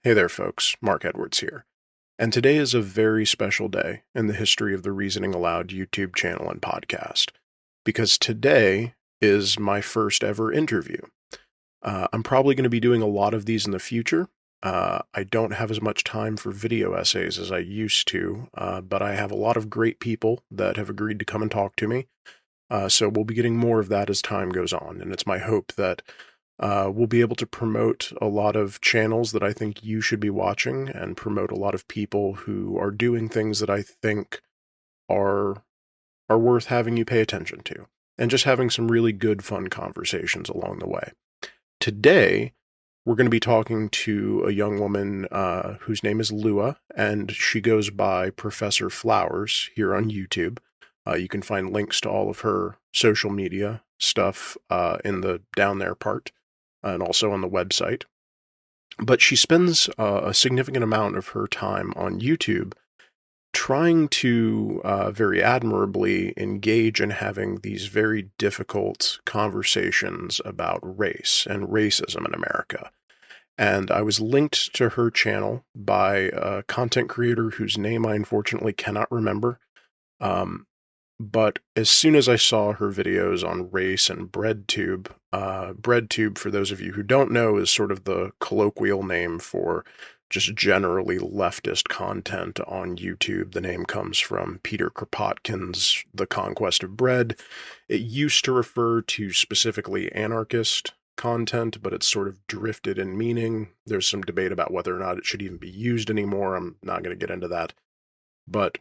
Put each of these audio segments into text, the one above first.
Hey there, folks. Mark Edwards here. And today is a very special day in the history of the Reasoning Aloud YouTube channel and podcast, because today is my first ever interview. I'm probably going to be doing a lot of these in the future. I don't have as much time for video essays as I used to, but I have a lot of great people that have agreed to come and talk to me. So we'll be getting more of that as time goes on, and it's my hope that we'll be able to promote a lot of channels that I think you should be watching and promote a lot of people who are doing things that I think are worth having you pay attention to, and just having some really good, fun conversations along the way. Today, we're going to be talking to a young woman whose name is Lua, and she goes by Professor Flowers here on YouTube. You can find links to all of her social media stuff in the down there part, and also on the website. But she spends a significant amount of her time on YouTube trying to very admirably engage in having these very difficult conversations about race and racism in America. And I was linked to her channel by a content creator whose name I unfortunately cannot remember. But as soon as I saw her videos on race and BreadTube, BreadTube, for those of you who don't know, is sort of the colloquial name for just generally leftist content on YouTube. The name comes from Peter Kropotkin's The Conquest of Bread. It used to refer to specifically anarchist content, but it's sort of drifted in meaning. There's some debate about whether or not it should even be used anymore. I'm not going to get into that. But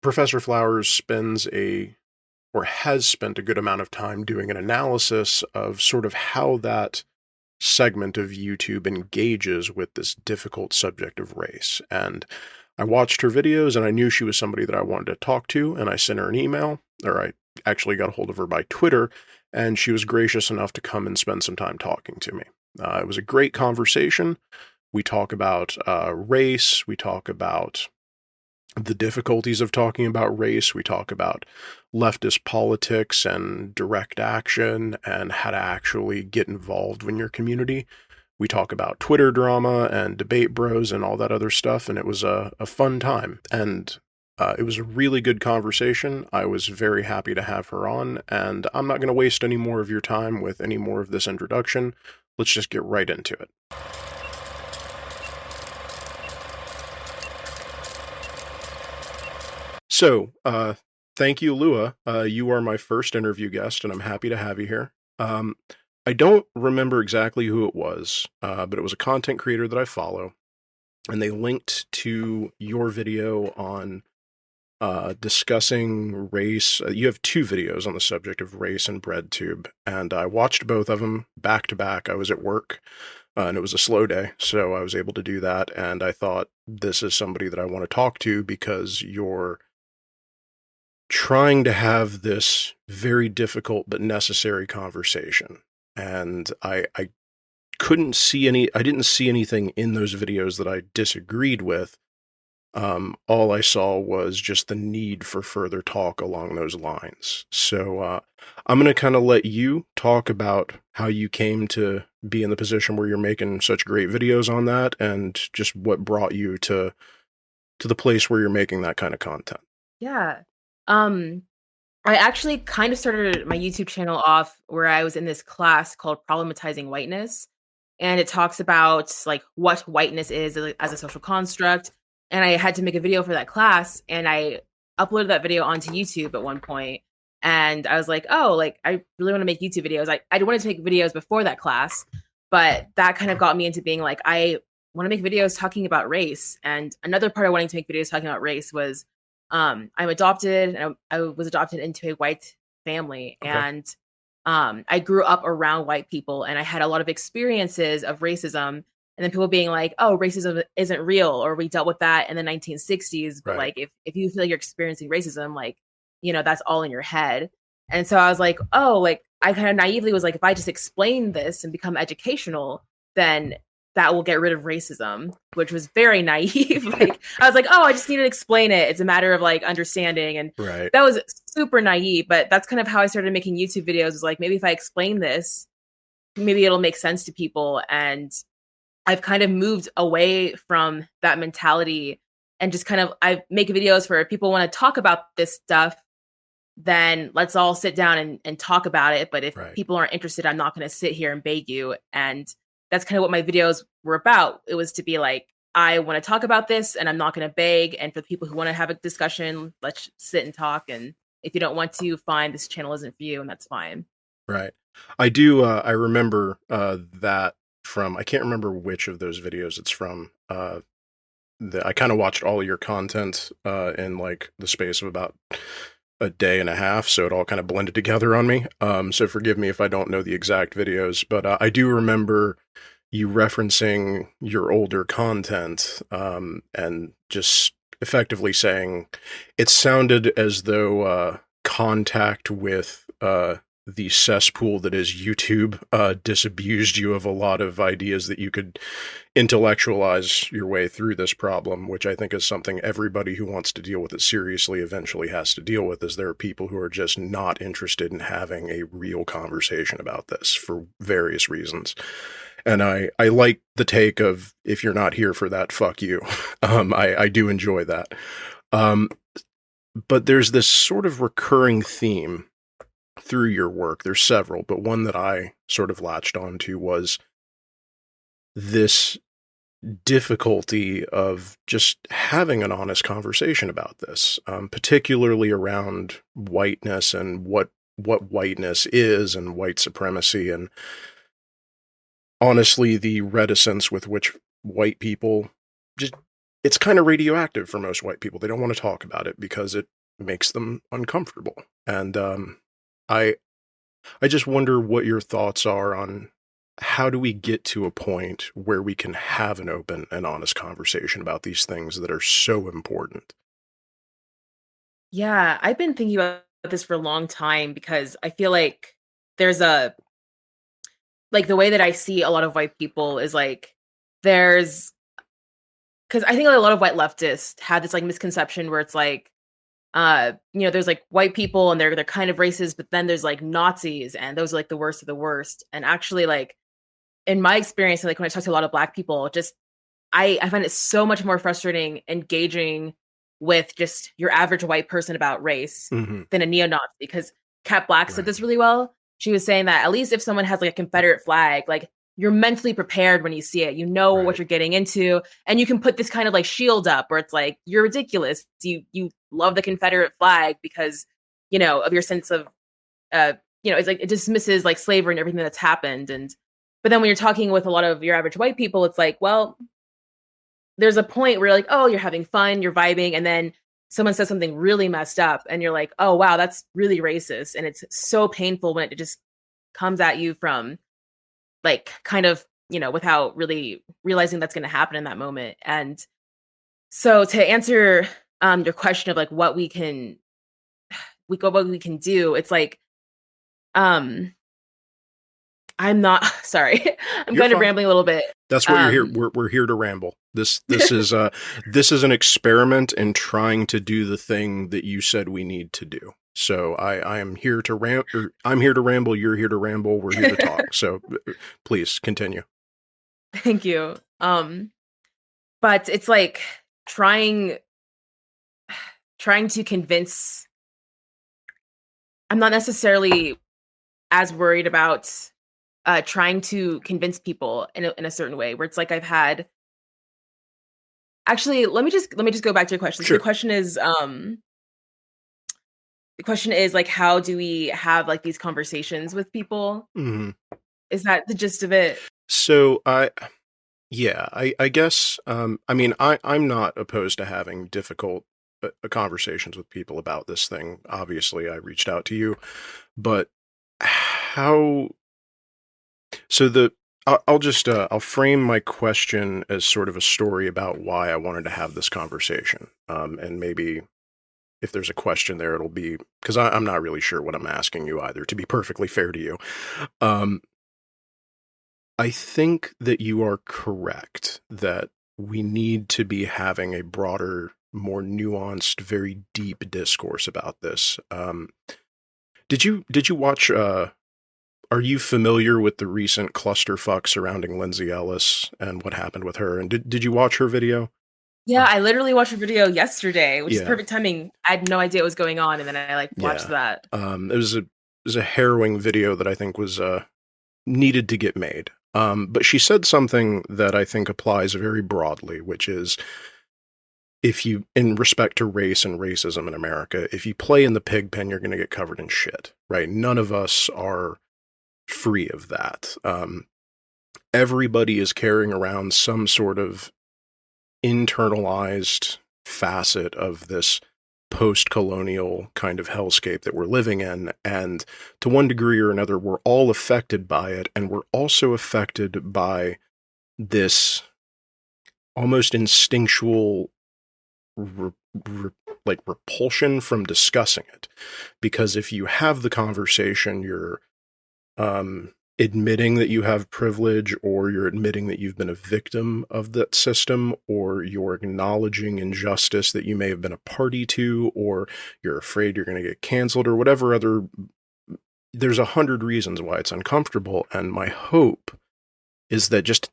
Professor Flowers has spent a good amount of time doing an analysis of sort of how that segment of YouTube engages with this difficult subject of race. And I watched her videos and I knew she was somebody that I wanted to talk to, and I sent her an email, or I actually got a hold of her by Twitter, and she was gracious enough to come and spend some time talking to me. It was a great conversation. We talk about race, we talk about the difficulties of talking about race. We talk about leftist politics and direct action and how to actually get involved in your community. We talk about Twitter drama and debate bros and all that other stuff, and it was a fun time. And it was a really good conversation. I was very happy to have her on, and I'm not going to waste any more of your time with any more of this introduction. Let's just get right into it. So, thank you, Lua. You are my first interview guest, and I'm happy to have you here. I don't remember exactly who it was, but it was a content creator that I follow, and they linked to your video on discussing race. You have two videos on the subject of race and BreadTube, and I watched both of them back to back. I was at work, and it was a slow day, so I was able to do that, and I thought, this is somebody that I want to talk to because you're trying to have this very difficult but necessary conversation. And I didn't see anything in those videos that I disagreed with. All I saw was just the need for further talk along those lines. So I'm going to kind of let you talk about how you came to be in the position where you're making such great videos on that, and just what brought you to the place where you're making that kind of content. Yeah. I actually kind of started my YouTube channel off where I was in this class called Problematizing Whiteness. And it talks about like what whiteness is as a social construct. And I had to make a video for that class, and I uploaded that video onto YouTube at one point. And I was like, oh, like I really want to make YouTube videos. I wanted to make videos before that class, but that kind of got me into being like, I want to make videos talking about race. And another part of wanting to make videos talking about race was I'm adopted, and I was adopted into a white family. Okay. And I grew up around white people, and I had a lot of experiences of racism. And then people being like, oh, racism isn't real, or we dealt with that in the 1960s. But Right. like, if you feel like you're experiencing racism, like, that's all in your head. And so I was like, oh, like I kind of naively was like, if I just explain this and become educational, then that will get rid of racism, which was very naive. Like I was like, oh, I just need to explain it. It's a matter of like understanding. And Right. that was super naive, but that's kind of how I started making YouTube videos, is like, maybe if I explain this, maybe it'll make sense to people. And I've kind of moved away from that mentality and just kind of I make videos for if people want to talk about this stuff, then let's all sit down and talk about it. But if Right. people aren't interested, I'm not going to sit here and beg you. And that's kind of what my videos were about. It was to be like, I want to talk about this and I'm not going to beg. And for the people who want to have a discussion, let's sit and talk. And if you don't want to, fine, this channel isn't for you, and that's fine. Right. I do. I remember that from, I can't remember which of those videos it's from. I kind of watched all of your content in like the space of about a day and a half, so it all kind of blended together on me. So forgive me if I don't know the exact videos, but I do remember you referencing your older content and just effectively saying it sounded as though contact with the cesspool that is YouTube disabused you of a lot of ideas that you could intellectualize your way through this problem, which I think is something everybody who wants to deal with it seriously eventually has to deal with, is there are people who are just not interested in having a real conversation about this for various reasons. And I like the take of, if you're not here for that, fuck you. I do enjoy that. But there's this sort of recurring theme through your work. There's several, but one that I sort of latched onto was this difficulty of just having an honest conversation about this, particularly around whiteness and what whiteness is and white supremacy, and honestly the reticence with which white people just, it's kind of radioactive for most white people. They don't want to talk about it because it makes them uncomfortable. And I just wonder what your thoughts are on how do we get to a point where we can have an open and honest conversation about these things that are so important. Yeah, I've been thinking about this for a long time because I feel like there's a like the way that I see a lot of white people is like there's because I think a lot of white leftists have this like misconception where it's like there's like white people and they're kind of racist, but then there's like Nazis and those are like the worst of the worst. And actually, like in my experience, like when I talk to a lot of black people, just I find it so much more frustrating engaging with just your average white person about race Mm-hmm. than a neo-Nazi because Kat Black said Right. this really well. She was saying that at least if someone has like a Confederate flag, like you're mentally prepared when you see it. You know Right. what you're getting into, and you can put this kind of like shield up where it's like you're ridiculous. You love the Confederate flag because of your sense of it's like it dismisses like slavery and everything that's happened. And but then when you're talking with a lot of your average white people, it's like, well, there's a point where you're like, oh, you're having fun, you're vibing, and then someone says something really messed up, and you're like, oh wow, that's really racist, and it's so painful when it just comes at you from like kind of without really realizing that's going to happen in that moment. And so to answer your question of like what we can do, it's like I'm not sorry. I'm You're kind of fine. rambling a little bit. That's what you're here. We're here to ramble. This is this is an experiment in trying to do the thing that you said we need to do. So I am here to I'm here to ramble. You're here to ramble. We're here to talk. So please continue. Thank you. But it's like trying to convince. I'm not necessarily as worried about trying to convince people in a certain way where it's like I've had. Actually, let me just go back to your question. Sure. So the question is like, how do we have like these conversations with people? Mm-hmm. Is that the gist of it? So I guess, I mean, I'm not opposed to having difficult conversations with people about this thing. Obviously, I reached out to you, but I'll frame my question as sort of a story about why I wanted to have this conversation. And maybe if there's a question there, it'll be, because I'm not really sure what I'm asking you either, to be perfectly fair to you. I think that you are correct that we need to be having a broader, more nuanced, very deep discourse about this. Did you watch are you familiar with the recent clusterfuck surrounding Lindsay Ellis and what happened with her? And did you watch her video? Yeah, I literally watched a video yesterday, which is Yeah, perfect timing. I had no idea what was going on, and then I like watched yeah. that. It was a harrowing video that I think was needed to get made. But she said something that I think applies very broadly, which is, if you, in respect to race and racism in America, if you play in the pig pen, you're going to get covered in shit, right? None of us are free of that. Everybody is carrying around some sort of internalized facet of this post-colonial kind of hellscape that we're living in, and to one degree or another, we're all affected by it, and we're also affected by this almost instinctual re- like repulsion from discussing it, because if you have the conversation, you're admitting that you have privilege, or you're admitting that you've been a victim of that system, or you're acknowledging injustice that you may have been a party to, or you're afraid you're going to get canceled, or whatever other. There's 100 reasons why it's uncomfortable, and my hope is that just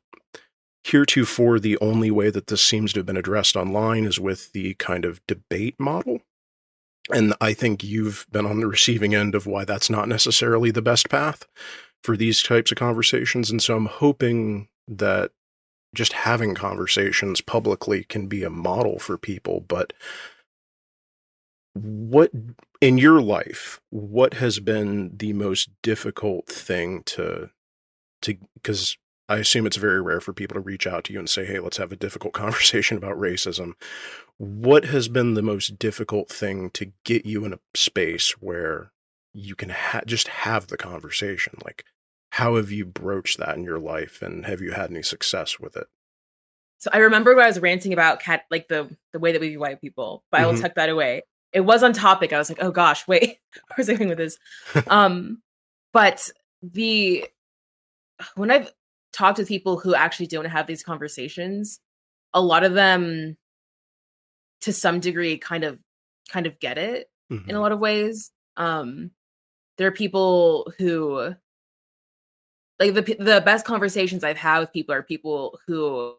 heretofore the only way that this seems to have been addressed online is with the kind of debate model. And I think you've been on the receiving end of why that's not necessarily the best path for these types of conversations. And so I'm hoping that just having conversations publicly can be a model for people. But what, in your life, what has been the most difficult thing because I assume it's very rare for people to reach out to you and say, hey, let's have a difficult conversation about racism. What has been the most difficult thing to get you in a space where you can just have the conversation? Like, how have you broached that in your life, and have you had any success with it? So I remember when I was ranting about like the way that we view white people, but I will tuck that away. It was on topic. I was like, oh gosh, wait, where's I going with this? But when I've talked to people who actually don't have these conversations, a lot of them, to some degree, kind of get it in a lot of ways. There are people who, like, the best conversations I've had with people are people who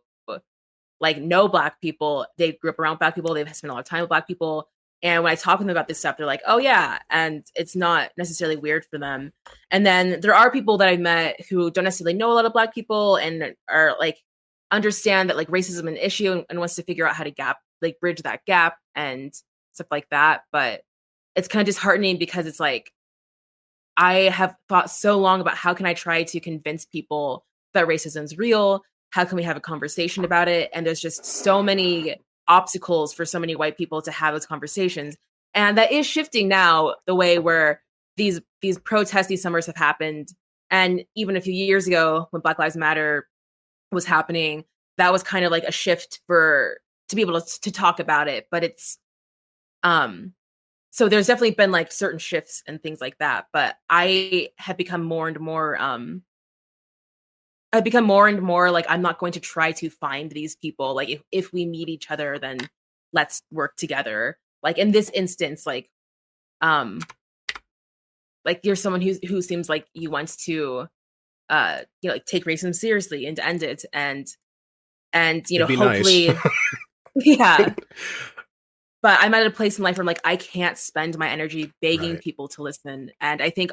like know Black people. They grew up around Black people. They've spent a lot of time with Black people. And when I talk to them about this stuff, they're like, oh yeah. And it's not necessarily weird for them. And then there are people that I've met who don't necessarily know a lot of Black people and are like, understand that like racism is an issue and wants to figure out how to bridge that gap and stuff like that. But it's kind of disheartening because it's like, I have thought so long about how can I try to convince people that racism is real? How can we have a conversation about it? And there's just so many obstacles for so many white people to have those conversations. And that is shifting now, the way where these protests, these summers have happened. And even a few years ago when Black Lives Matter was happening, that was kind of like a shift to be able to talk about it. But it's, so there's definitely been like certain shifts and things like that. But I have become more and more, like, I'm not going to try to find these people. Like, if we meet each other, then let's work together. Like in this instance, like you're someone who seems like you want to, like take racism seriously and to end it, and hopefully, nice. yeah. But I'm at a place in life where I'm like, I can't spend my energy begging people to listen. And I think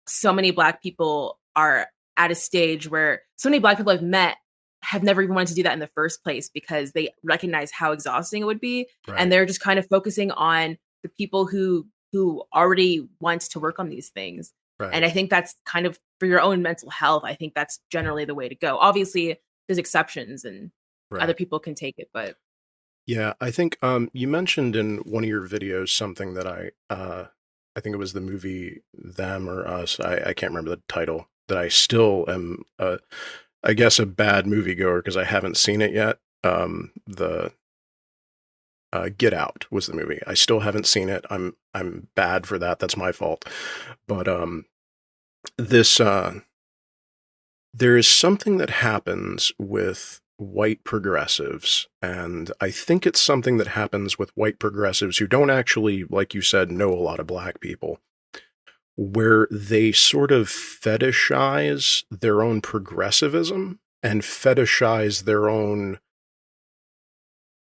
so many Black people are at a stage where so many Black people I've met have never even wanted to do that in the first place because they recognize how exhausting it would be. Right. And they're just kind of focusing on the people who already want to work on these things. Right. And I think that's kind of for your own mental health. I think that's generally the way to go. Obviously, there's exceptions and other people can take it, but. Yeah, I think you mentioned in one of your videos something that I think it was the movie Them or Us. I can't remember the title. That I still am, I guess, a bad moviegoer because I haven't seen it yet. The Get Out was the movie. I still haven't seen it. I'm bad for that. That's my fault. But this there is something that happens with white progressives, and I think it's something that happens with white progressives who don't actually, like you said, know a lot of Black people, where they sort of fetishize their own progressivism and fetishize their own.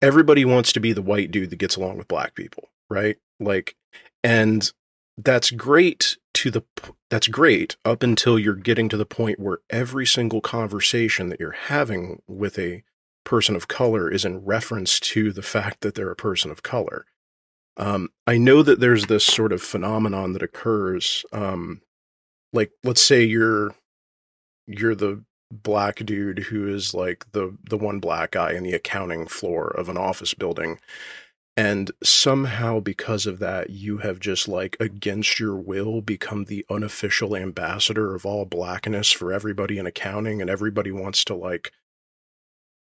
Everybody wants to be the white dude that gets along with black people, right? Like, and that's great that's great up until you're getting to the point where every single conversation that you're having with a person of color is in reference to the fact that they're a person of color. I know that there's this sort of phenomenon that occurs. Like, let's say you're the black dude who is like the one black guy in the accounting floor of an office building. And somehow because of that, you have just like against your will become the unofficial ambassador of all blackness for everybody in accounting, and everybody wants to like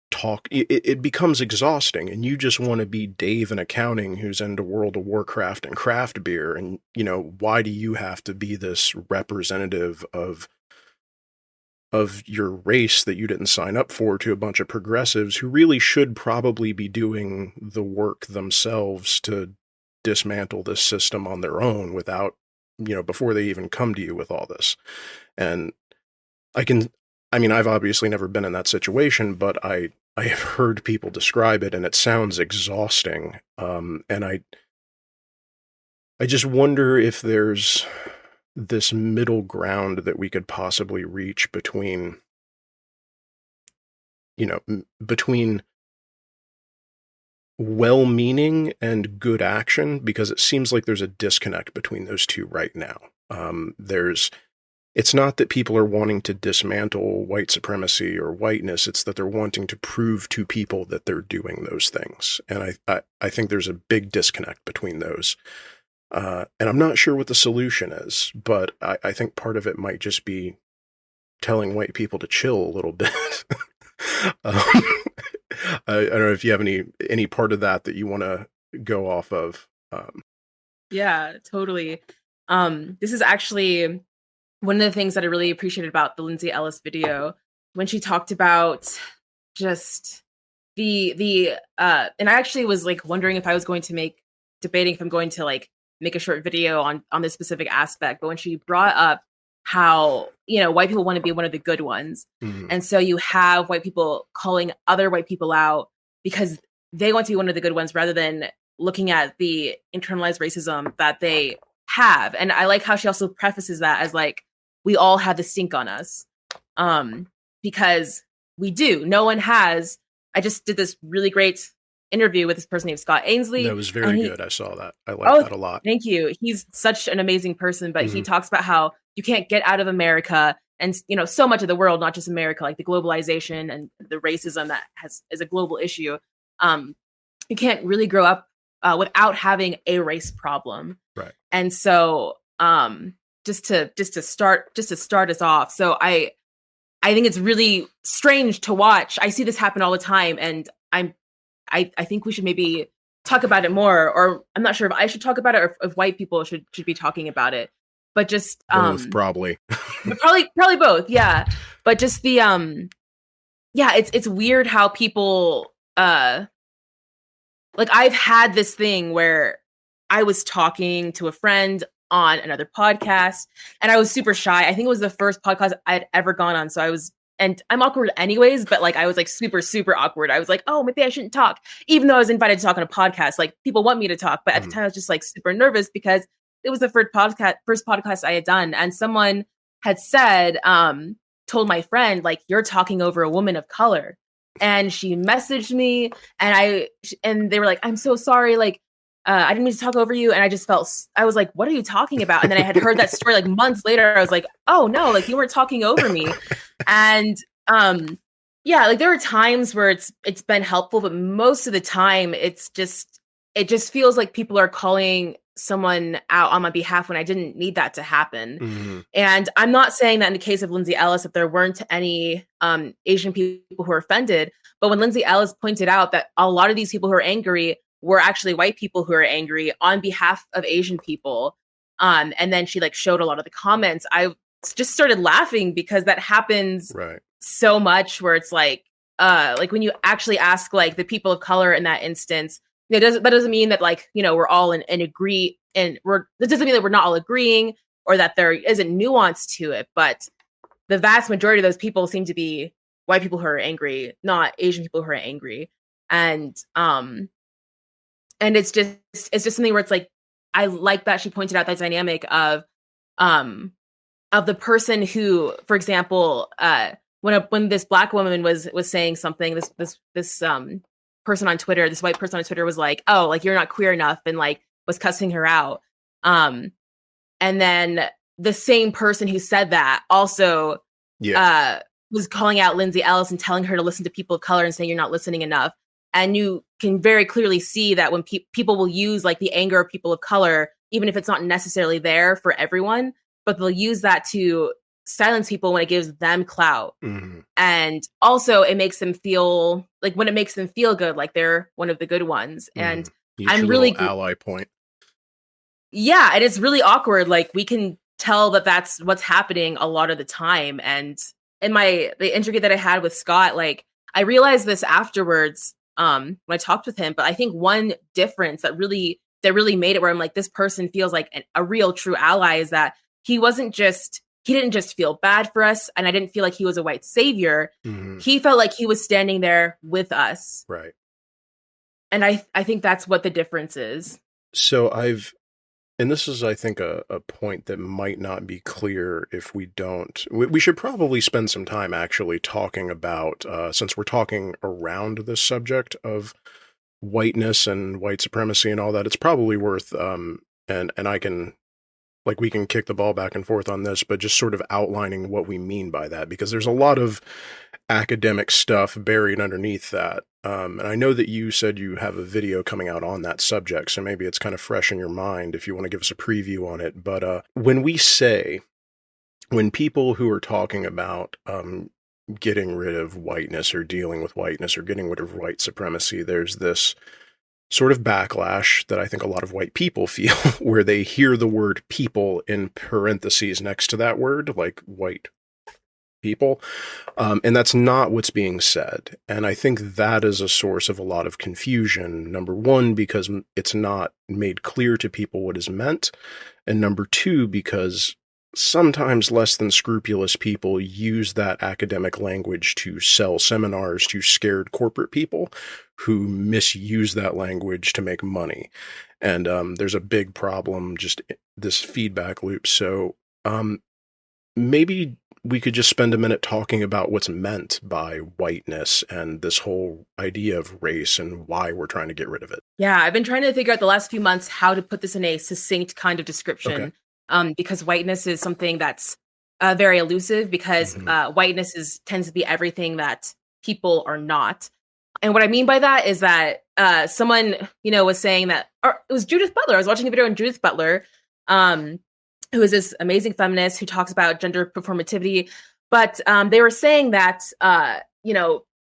talk. It becomes exhausting, and you just want to be Dave in accounting who's into World of Warcraft and craft beer. And, you know, why do you have to be this representative of your race that you didn't sign up for to a bunch of progressives who really should probably be doing the work themselves to dismantle this system on their own without, you know, before they even come to you with all this. And I've obviously never been in that situation, but I have heard people describe it, and it sounds exhausting. And I just wonder if there's this middle ground that we could possibly reach between, you know, between well-meaning and good action, because it seems like there's a disconnect between those two right now. It's not that people are wanting to dismantle white supremacy or whiteness, it's that they're wanting to prove to people that they're doing those things. And I think there's a big disconnect between those. And I'm not sure what the solution is, but I think part of it might just be telling white people to chill a little bit. I don't know if you have any part of that you want to go off of. Yeah, totally. This is actually one of the things that I really appreciated about the Lindsay Ellis video, when she talked about just and I actually was like wondering if I was going to debating if I'm going to like make a short video on this specific aspect. But when she brought up how, you know, white people want to be one of the good ones. Mm-hmm. And so you have white people calling other white people out because they want to be one of the good ones rather than looking at the internalized racism that they have. And I like how she also prefaces that as like, we all have the stink on us. Because we do. No one has. I just did this really great interview with this person named Scott Ainsley. That was very good. I saw that. I like that a lot. Thank you. He's such an amazing person, but he talks about how you can't get out of America and, you know, so much of the world, not just America, like the globalization and the racism that is a global issue. You can't really grow up without having a race problem. Right. And so just to start us off. So I think it's really strange to watch. I see this happen all the time, and I think we should maybe talk about it more, or I'm not sure if I should talk about it or if white people should be talking about it. But just both, probably. probably both, yeah. But just the it's weird how people like I've had this thing where I was talking to a friend on another podcast and I was super shy. I think it was the first podcast I'd ever gone on. So and I'm awkward anyways, but like I was like super, super awkward. I was like, oh, maybe I shouldn't talk, even though I was invited to talk on a podcast. Like people want me to talk, but at the time I was just like super nervous because it was the first podcast I had done. And someone had said, told my friend, like, you're talking over a woman of color. And she messaged me and they were like, I'm so sorry. Like, I didn't mean to talk over you. And I was like, what are you talking about? And then I had heard that story like months later. I was like, oh no, like you weren't talking over me. And yeah, like there are times where it's been helpful, but most of the time it just feels like people are calling someone out on my behalf when I didn't need that to happen. Mm-hmm. And I'm not saying that in the case of Lindsay Ellis, that there weren't any Asian people who were offended, but when Lindsay Ellis pointed out that a lot of these people who are angry were actually white people who are angry on behalf of Asian people. And then she like showed a lot of the comments. I just started laughing because that happens so much where it's like when you actually ask like the people of color in that instance, that doesn't mean that like, you know, we're all in agree and that doesn't mean that we're not all agreeing. or that there isn't nuance to it. But the vast majority of those people seem to be white people who are angry, not Asian people who are angry. And it's just something where it's like, I like that she pointed out that dynamic of the person who, for example, when this Black woman was saying something, this person on Twitter, this white person on Twitter was like, oh, like, you're not queer enough, and like was cussing her out. And then the same person who said that also was calling out Lindsay Ellis and telling her to listen to people of color and saying you're not listening enough. And you can very clearly see that when people will use like the anger of people of color, even if it's not necessarily there for everyone, but they'll use that to silence people when it gives them clout. Mm-hmm. And also it makes them feel like, when it makes them feel good, like they're one of the good ones. And I'm really ally point. Yeah. And it's really awkward. Like, we can tell that that's what's happening a lot of the time. And in the interview that I had with Scott, like, I realized this afterwards, when I talked with him, but I think one difference that really made it where I'm like, this person feels like a real true ally is that he didn't just feel bad for us, and I didn't feel like he was a white savior. Mm-hmm. He felt like he was standing there with us. Right. And I think that's what the difference is. So and this is, I think, a point that might not be clear if we don't. We should probably spend some time actually talking about, since we're talking around this subject of whiteness and white supremacy and all that, it's probably worth, and I can, like, we can kick the ball back and forth on this, but just sort of outlining what we mean by that, because there's a lot of academic stuff buried underneath that. And I know that you said you have a video coming out on that subject, so maybe it's kind of fresh in your mind if you want to give us a preview on it. But when people who are talking about getting rid of whiteness or dealing with whiteness or getting rid of white supremacy, there's this sort of backlash that I think a lot of white people feel where they hear the word people in parentheses next to that word, like white people. And that's not what's being said. And I think that is a source of a lot of confusion. Number one, because it's not made clear to people what is meant. And number two, because sometimes less than scrupulous people use that academic language to sell seminars to scared corporate people who misuse that language to make money. And there's a big problem, just this feedback loop. So maybe we could just spend a minute talking about what's meant by whiteness and this whole idea of race and why we're trying to get rid of it. Yeah, I've been trying to figure out the last few months how to put this in a succinct kind of description. Okay. Because whiteness is something that's very elusive, because whiteness tends to be everything that people are not. And what I mean by that is that someone, was saying that, or it was Judith Butler. I was watching a video on Judith Butler, who is this amazing feminist who talks about gender performativity. But they were saying that,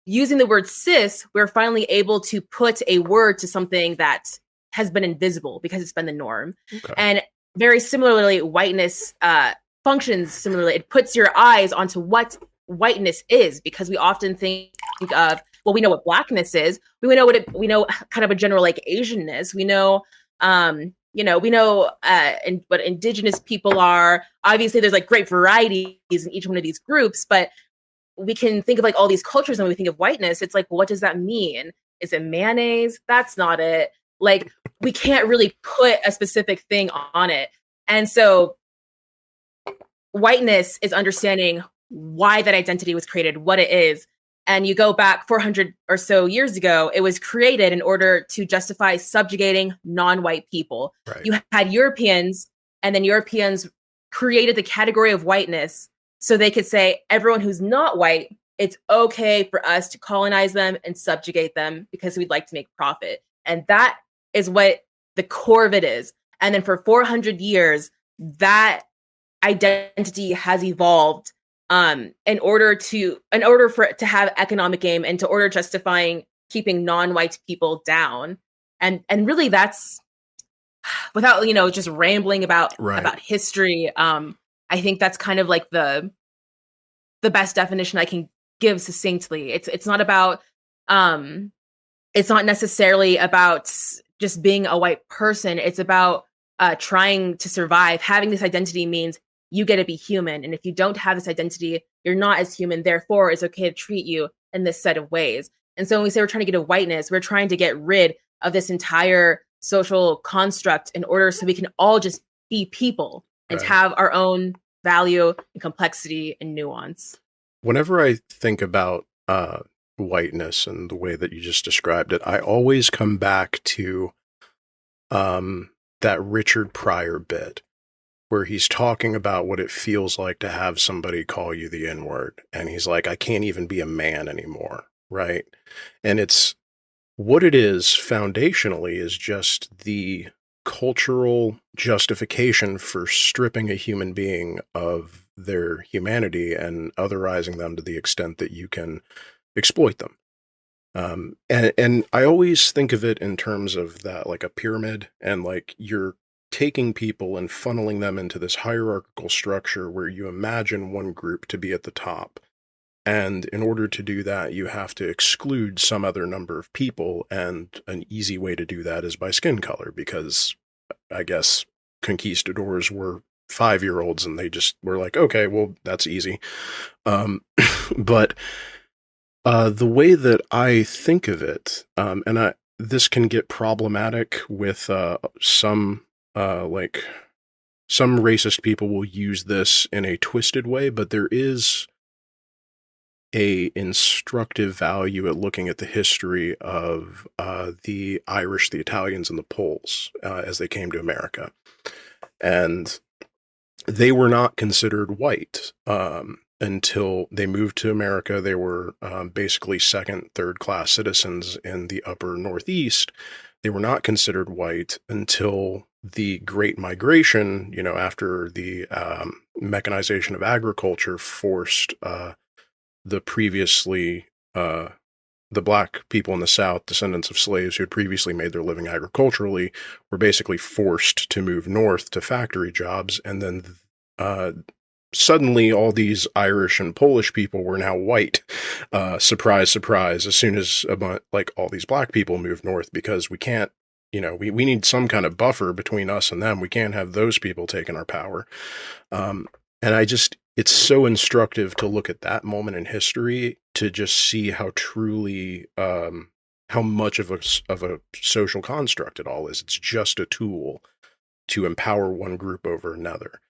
using the word cis, we're finally able to put a word to something that has been invisible because it's been the norm. Okay. And very similarly, whiteness functions similarly. It puts your eyes onto what whiteness is, because we often think of, well, we know what blackness is. We know kind of a general like Asianness. We know, what indigenous people are. Obviously, there's like great varieties in each one of these groups, but we can think of like all these cultures, and when we think of whiteness, it's like, well, what does that mean? Is it mayonnaise? That's not it. Like, we can't really put a specific thing on it. And so whiteness is understanding why that identity was created, what it is. And you go back 400 or so years ago, it was created in order to justify subjugating non-white people. Right. You had Europeans, and then Europeans created the category of whiteness so they could say, everyone who's not white, it's okay for us to colonize them and subjugate them because we'd like to make profit. And that is what the core of it is. And then for 400 years, that identity has evolved in order for it to have economic gain, and to order justifying keeping non-white people down. And really, that's, without just rambling about history. I think that's kind of like the best definition I can give succinctly. It's not about it's not necessarily about just being a white person. It's about trying to survive, having this identity means you get to be human. And if you don't have this identity, you're not as human. Therefore, it's okay to treat you in this set of ways. And so when we say we're trying to get to whiteness, we're trying to get rid of this entire social construct in order so we can all just be people and Right. have our own value and complexity and nuance. Whenever I think about whiteness and the way that you just described it, I always come back to that Richard Pryor bit where he's talking about what it feels like to have somebody call you the N-word. And he's like, I can't even be a man anymore, right? And it's what it is foundationally is just the cultural justification for stripping a human being of their humanity and otherizing them to the extent that you can exploit them. And I always think of it in terms of that, like a pyramid, and like you're taking people and funneling them into this hierarchical structure where you imagine one group to be at the top. And in order to do that, you have to exclude some other number of people. And an easy way to do that is by skin color, because I guess conquistadors were 5-year-olds and they just were like, okay, well, that's easy. But the way that I think of it, this can get problematic with some racist people will use this in a twisted way, but there is a instructive value at looking at the history of the Irish, the Italians, and the Poles as they came to America. And they were not considered white until they moved to America. They were basically second, third-class citizens in the upper Northeast. They were not considered white until the Great Migration, after the mechanization of agriculture forced the black people in the South, descendants of slaves who had previously made their living agriculturally, were basically forced to move north to factory jobs. And then suddenly all these Irish and Polish people were now white. Surprise, surprise, as soon as all these black people moved north, because we can't, we need some kind of buffer between us and them. We can't have those people taking our power. It's so instructive to look at that moment in history to just see how truly, how much of a social construct it all is. It's just a tool to empower one group over another.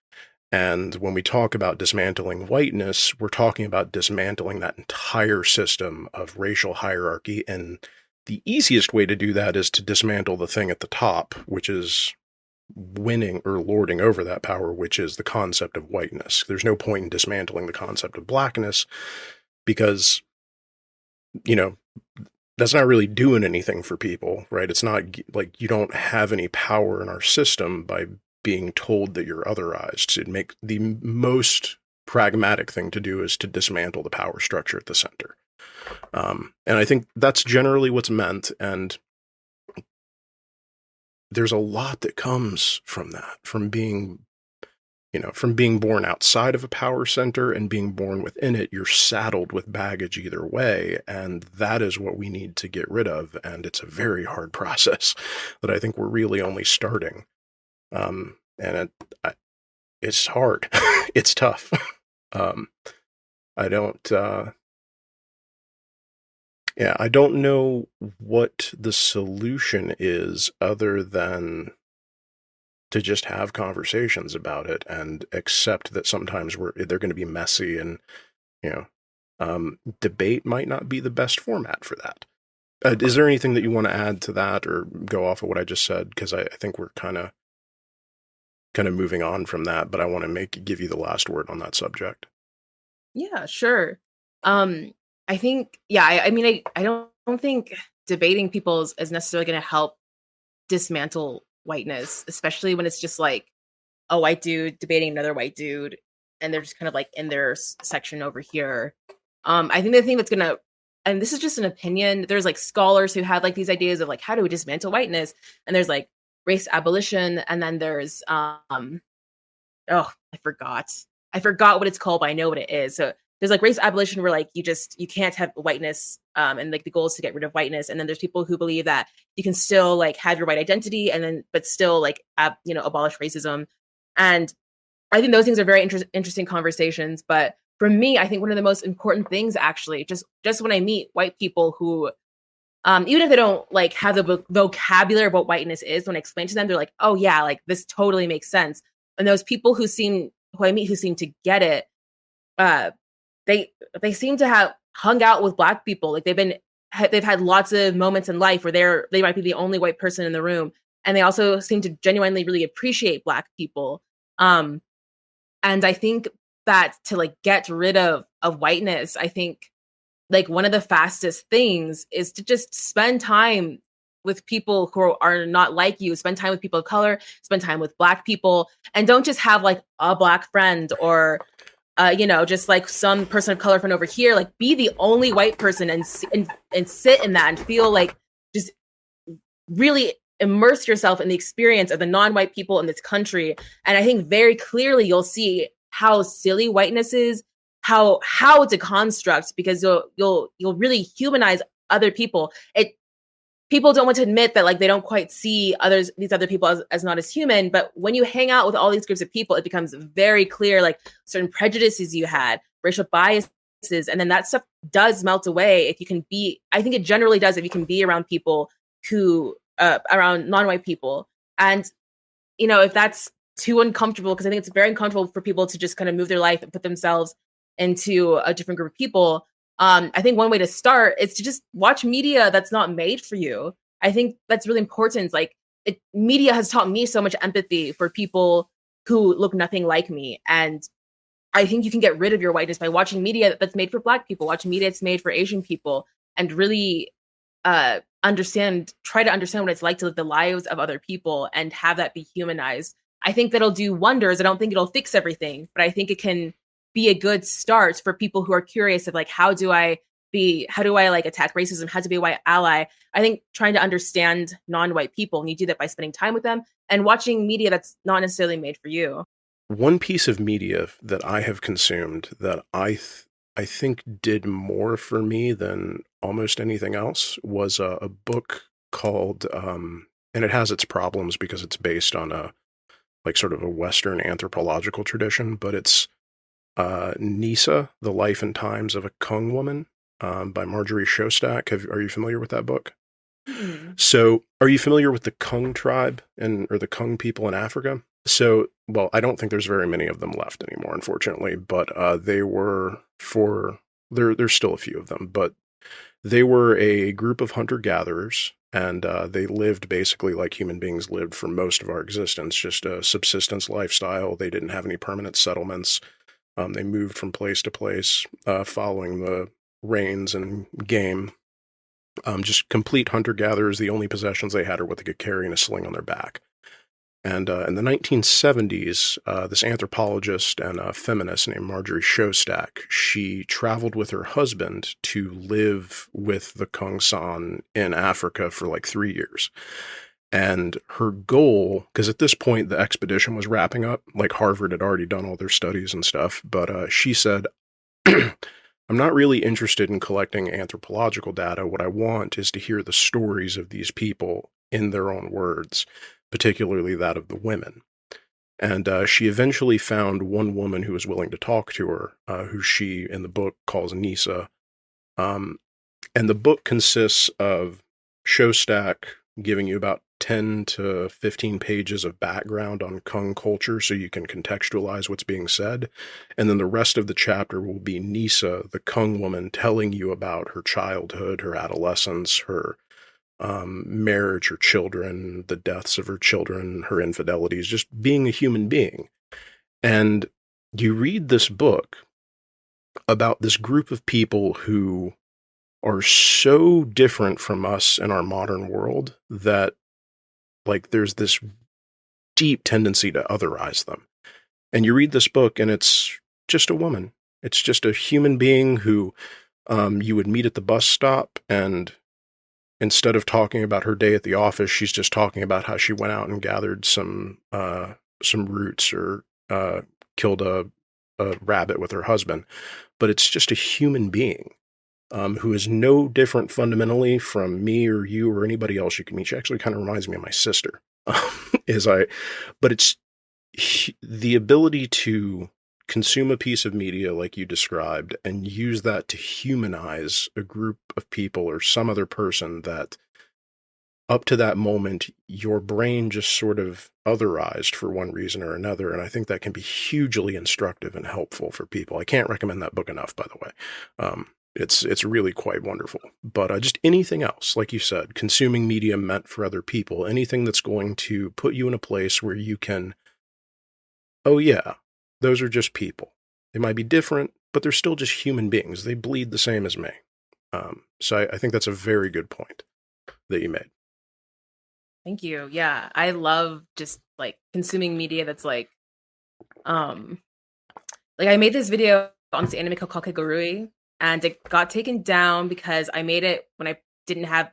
And when we talk about dismantling whiteness, we're talking about dismantling that entire system of racial hierarchy. And the easiest way to do that is to dismantle the thing at the top, which is winning or lording over that power, which is the concept of whiteness. There's no point in dismantling the concept of blackness because, that's not really doing anything for people, right? It's not like you don't have any power in our system by being told that you're otherized. It'd make the most pragmatic thing to do is to dismantle the power structure at the center. And I think that's generally what's meant. And there's a lot that comes from that, from being born outside of a power center and being born within it. You're saddled with baggage either way. And that is what we need to get rid of. And it's a very hard process that I think we're really only starting. It's hard. It's tough. I don't know what the solution is other than to just have conversations about it and accept that sometimes they're going to be messy, and debate might not be the best format for that. Is there anything that you want to add to that or go off of what I just said? Because I think we're kind of moving on from that, but I want to give you the last word on that subject. Yeah, sure. I think, I don't think debating people is necessarily going to help dismantle whiteness, especially when it's just like a white dude debating another white dude, and they're just kind of like in their section over here. I think the thing that's gonna, and this is just an opinion, there's like scholars who have like these ideas of like, how do we dismantle whiteness? And there's like race abolition, and then there's I forgot what it's called, but I know what it is. So there's like race abolition where like you can't have whiteness, and like the goal is to get rid of whiteness. And then there's people who believe that you can still like have your white identity and then but still like abolish racism. And I think those things are very interesting conversations. But for me, I think one of the most important things actually, just when I meet white people who even if they don't like have the vocabulary of what whiteness is, when I explain to them, they're like, oh yeah, like this totally makes sense. And those people who I meet who seem to get it, uh, they seem to have hung out with Black people. Like they've had lots of moments in life where they might be the only white person in the room, and they also seem to genuinely really appreciate Black people. And I think that to like get rid of whiteness, I think like one of the fastest things is to just spend time with people who are not like you, spend time with people of color, spend time with Black people, and don't just have like a Black friend or just like some person of color friend over here. Like be the only white person and sit in that and feel like just really immerse yourself in the experience of the non-white people in this country. And I think very clearly you'll see how silly whiteness is, how it's a construct, because you'll really humanize other people. People don't want to admit that like they don't quite see these other people as not as human, but when you hang out with all these groups of people, it becomes very clear like certain prejudices you had, racial biases, and then that stuff does melt away if you can be. I think it generally does if you can be around people who around non-white people. And if that's too uncomfortable, because I think it's very uncomfortable for people to just kind of move their life and put themselves into a different group of people. I think one way to start is to just watch media that's not made for you. I think that's really important. Like media has taught me so much empathy for people who look nothing like me. And I think you can get rid of your whiteness by watching media that's made for Black people, watching media that's made for Asian people, and really try to understand what it's like to live the lives of other people and have that be humanized. I think that'll do wonders. I don't think it'll fix everything, but I think it can be a good start for people who are curious of like, how do I like attack racism? How to be a white ally? I think trying to understand non-white people, and you do that by spending time with them and watching media that's not necessarily made for you. One piece of media that I have consumed that I think did more for me than almost anything else was a book called, and it has its problems because it's based on a like sort of a Western anthropological tradition, but it's Nisa, The Life and Times of a Kung Woman, by Marjorie Shostak. Are you familiar with that book? Mm-hmm. So are you familiar with the Kung tribe or the Kung people in Africa? So, well, I don't think there's very many of them left anymore, unfortunately, but there's still a few of them, but they were a group of hunter-gatherers, and they lived basically like human beings lived for most of our existence, just a subsistence lifestyle. They didn't have any permanent settlements. They moved from place to place, following the rains and game. Just complete hunter-gatherers. The only possessions they had are what they could carry in a sling on their back. And in the 1970s, this anthropologist and a feminist named Marjorie Shostak, she traveled with her husband to live with the Kung San in Africa for like 3 years. And her goal, because at this point the expedition was wrapping up, like Harvard had already done all their studies and stuff, but she said, I'm not really interested in collecting anthropological data. What I want is to hear the stories of these people in their own words, particularly that of the women. And she eventually found one woman who was willing to talk to her, who she, in the book, calls Nisa. And the book consists of Shostak giving you about 10 to 15 pages of background on Kung culture so you can contextualize what's being said. And then the rest of the chapter will be Nisa, the Kung woman, telling you about her childhood, her adolescence, her marriage, her children, the deaths of her children, her infidelities, just being a human being. And you read this book about this group of people who are so different from us in our modern world that like there's this deep tendency to otherize them. And you read this book and it's just a woman. It's just a human being who you would meet at the bus stop, and instead of talking about her day at the office, she's just talking about how she went out and gathered some roots or killed a a rabbit with her husband, but it's just a human being who is no different fundamentally from me or you or anybody else you can meet. She actually kind of reminds me of my sister. Is I, but it's the ability to consume a piece of media like you described and use that to humanize a group of people or some other person that up to that moment your brain just sort of otherized for one reason or another. And I think that can be hugely instructive and helpful for people. I can't recommend that book enough, by the way. It's really quite wonderful. But just anything else, like you said, consuming media meant for other people, anything that's going to put you in a place where you can, oh yeah, those are just people. They might be different, but they're still just human beings. They bleed the same as me. So I think that's a very good point that you made. Thank you. Yeah, I love just like consuming media that's like I made this video on this anime called Kakegurui, and it got taken down because I made it when I didn't have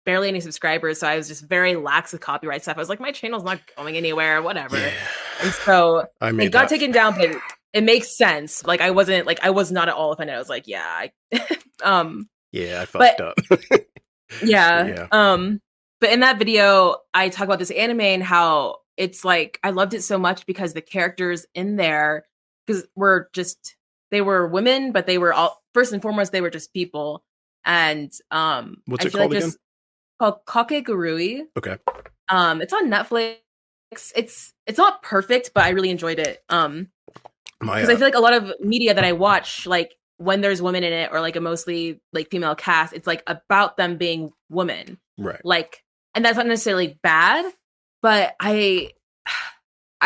barely any subscribers, so I was just very lax with copyright stuff. I was like, my channel's not going anywhere, whatever. Yeah. And so it got taken down, but it makes sense. Like I was not at all offended. I was like, yeah, yeah, I fucked up. Yeah. But in that video, I talk about this anime and how it's like I loved it so much because the characters in there, because they were women, but they were all, first and foremost, they were just people. And what's it called again? Called Kakegurui. Okay. It's on Netflix. It's not perfect, but I really enjoyed it. Because I feel like a lot of media that I watch, like when there's women in it or like a mostly like female cast, it's like about them being women. Right. Like, and that's not necessarily bad, but I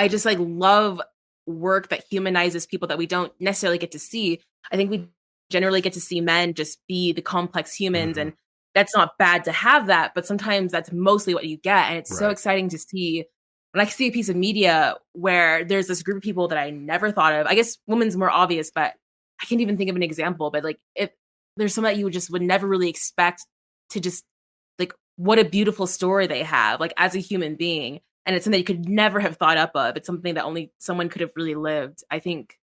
just like love work that humanizes people that we don't necessarily get to see. I think we generally get to see men just be the complex humans, and that's not bad to have that, but sometimes that's mostly what you get. And it's so exciting to see when I see a piece of media where there's this group of people that I never thought of. I guess women's more obvious, but I can't even think of an example. But like if there's some that you would never really expect to just like what a beautiful story they have, like as a human being. And it's something you could never have thought up of. It's something that only someone could have really lived. I think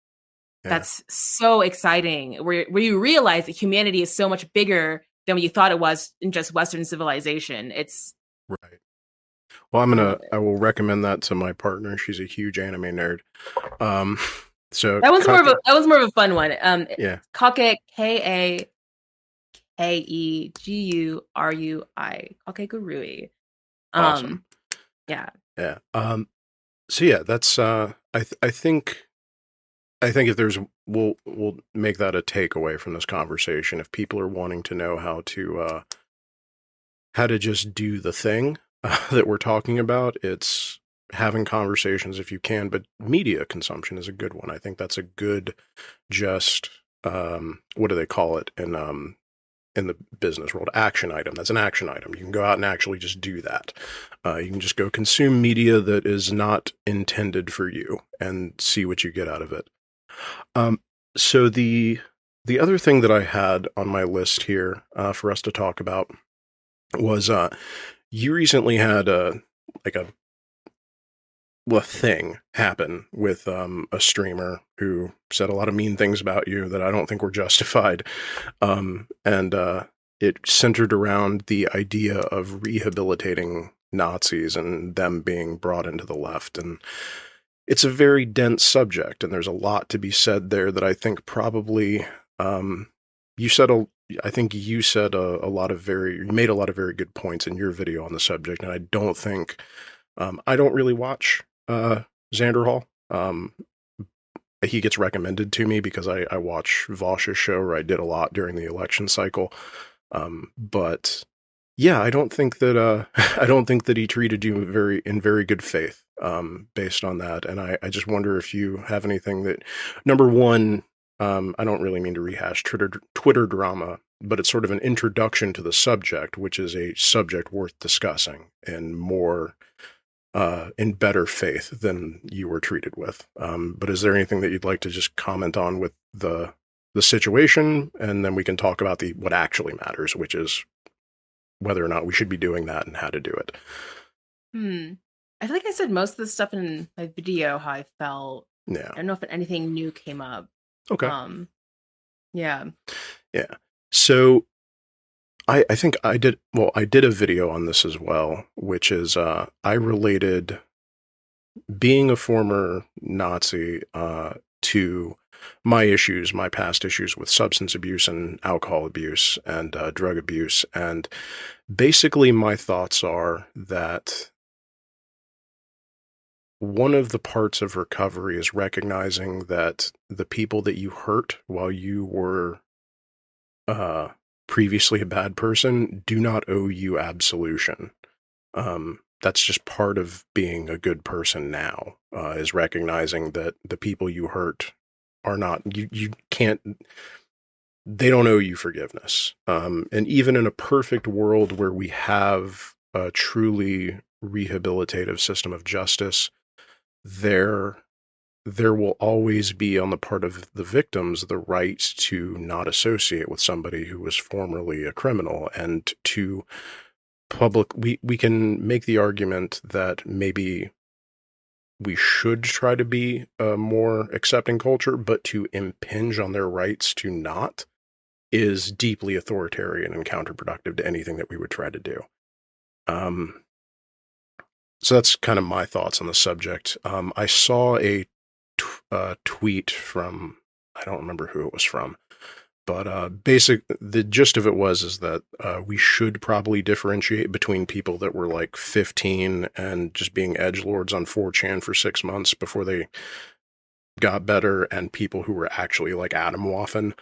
that's so exciting, where you realize that humanity is so much bigger than what you thought it was in just Western civilization. It's right. Well, I will recommend that to my partner. She's a huge anime nerd. So that was more of a fun one. Yeah. Kake, Kakegurui. Kakegurui. Awesome. Yeah. Yeah. So yeah, that's I think if there's we'll make that a takeaway from this conversation. If people are wanting to know how to just do the thing that we're talking about, it's having conversations if you can, but media consumption is a good one. I think that's a good just what do they call it in the business world? Action item. That's an action item. You can go out and actually just do that. You can just go consume media that is not intended for you and see what you get out of it. So the other thing that I had on my list here for us to talk about was you recently had a thing happen with a streamer who said a lot of mean things about you that I don't think were justified. And it centered around the idea of rehabilitating Nazis and them being brought into the left. And it's a very dense subject, and there's a lot to be said there that I think probably you made a lot of very good points in your video on the subject. And I don't think I don't really watch Xander Hall. He gets recommended to me because I watch Vosh's show, where I did a lot during the election cycle. But yeah, I don't think that he treated you in very good faith based on that. And I just wonder if you have anything that, number one, I don't really mean to rehash Twitter drama, but it's sort of an introduction to the subject, which is a subject worth discussing and more in better faith than you were treated with. But is there anything that you'd like to just comment on with the situation? And then we can talk about what actually matters, which is whether or not we should be doing that and how to do it. I feel like I said most of the stuff in my video, how I felt. Yeah. I don't know if anything new came up. Okay. Um, yeah. Yeah. So I think I did a video on this as well, which is I related being a former Nazi to my past issues with substance abuse and alcohol abuse and drug abuse. And basically, my thoughts are that one of the parts of recovery is recognizing that the people that you hurt while you were uh, previously a bad person do not owe you absolution. That's just part of being a good person now, is recognizing that the people you hurt are not, you can't, they don't owe you forgiveness. And even in a perfect world where we have a truly rehabilitative system of justice, there there will always be on the part of the victims the right to not associate with somebody who was formerly a criminal, and to we can make the argument that maybe we should try to be a more accepting culture, but to impinge on their rights to not is deeply authoritarian and counterproductive to anything that we would try to do. So that's kind of my thoughts on the subject. I saw a tweet from, I don't remember who it was from, but the gist of it is that we should probably differentiate between people that were like 15 and just being edgelords on 4chan for 6 months before they got better, and people who were actually like Atomwaffen.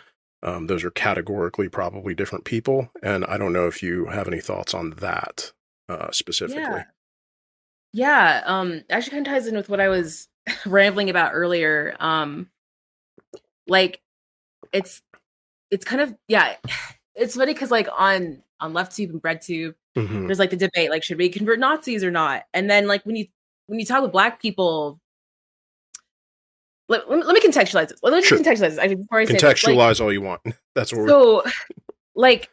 Those are categorically probably different people, and I don't know if you have any thoughts on that specifically. Yeah. Yeah. Actually kind of ties in with what I was rambling about earlier. Like it's kind of, yeah, it's funny because like on LeftTube and BreadTube, Mm-hmm. there's like the debate, like, should we convert Nazis or not? And then like when you talk with Black people, let me contextualize this. Let me just Sure. contextualize this actually before I say this. Like, Contextualize all you want. That's what we're. so like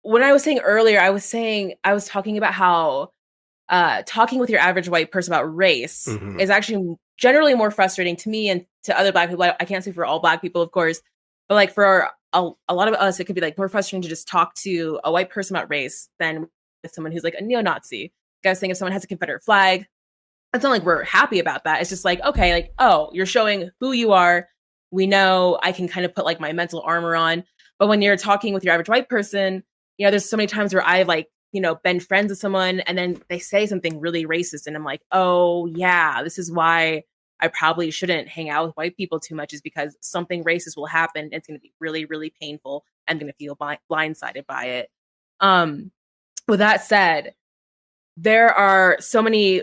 when I was saying earlier, I was talking about how talking with your average white person about race Mm-hmm. is actually generally more frustrating to me and to other Black people. I can't speak for all Black people, of course, but like for a lot of us, it could be like more frustrating to just talk to a white person about race than with someone who's like a neo-Nazi. Like I was saying, if someone has a Confederate flag, it's not like we're happy about that. It's just like, okay, like, oh, you're showing who you are. We know I can kind of put like my mental armor on. But when you're talking with your average white person, there's so many times where I've like, been friends with someone and then they say something really racist. And I'm like, oh, yeah, this is why I probably shouldn't hang out with white people too much, is because something racist will happen. It's going to be really, really painful. I'm going to feel blindsided by it. With that said, there are so many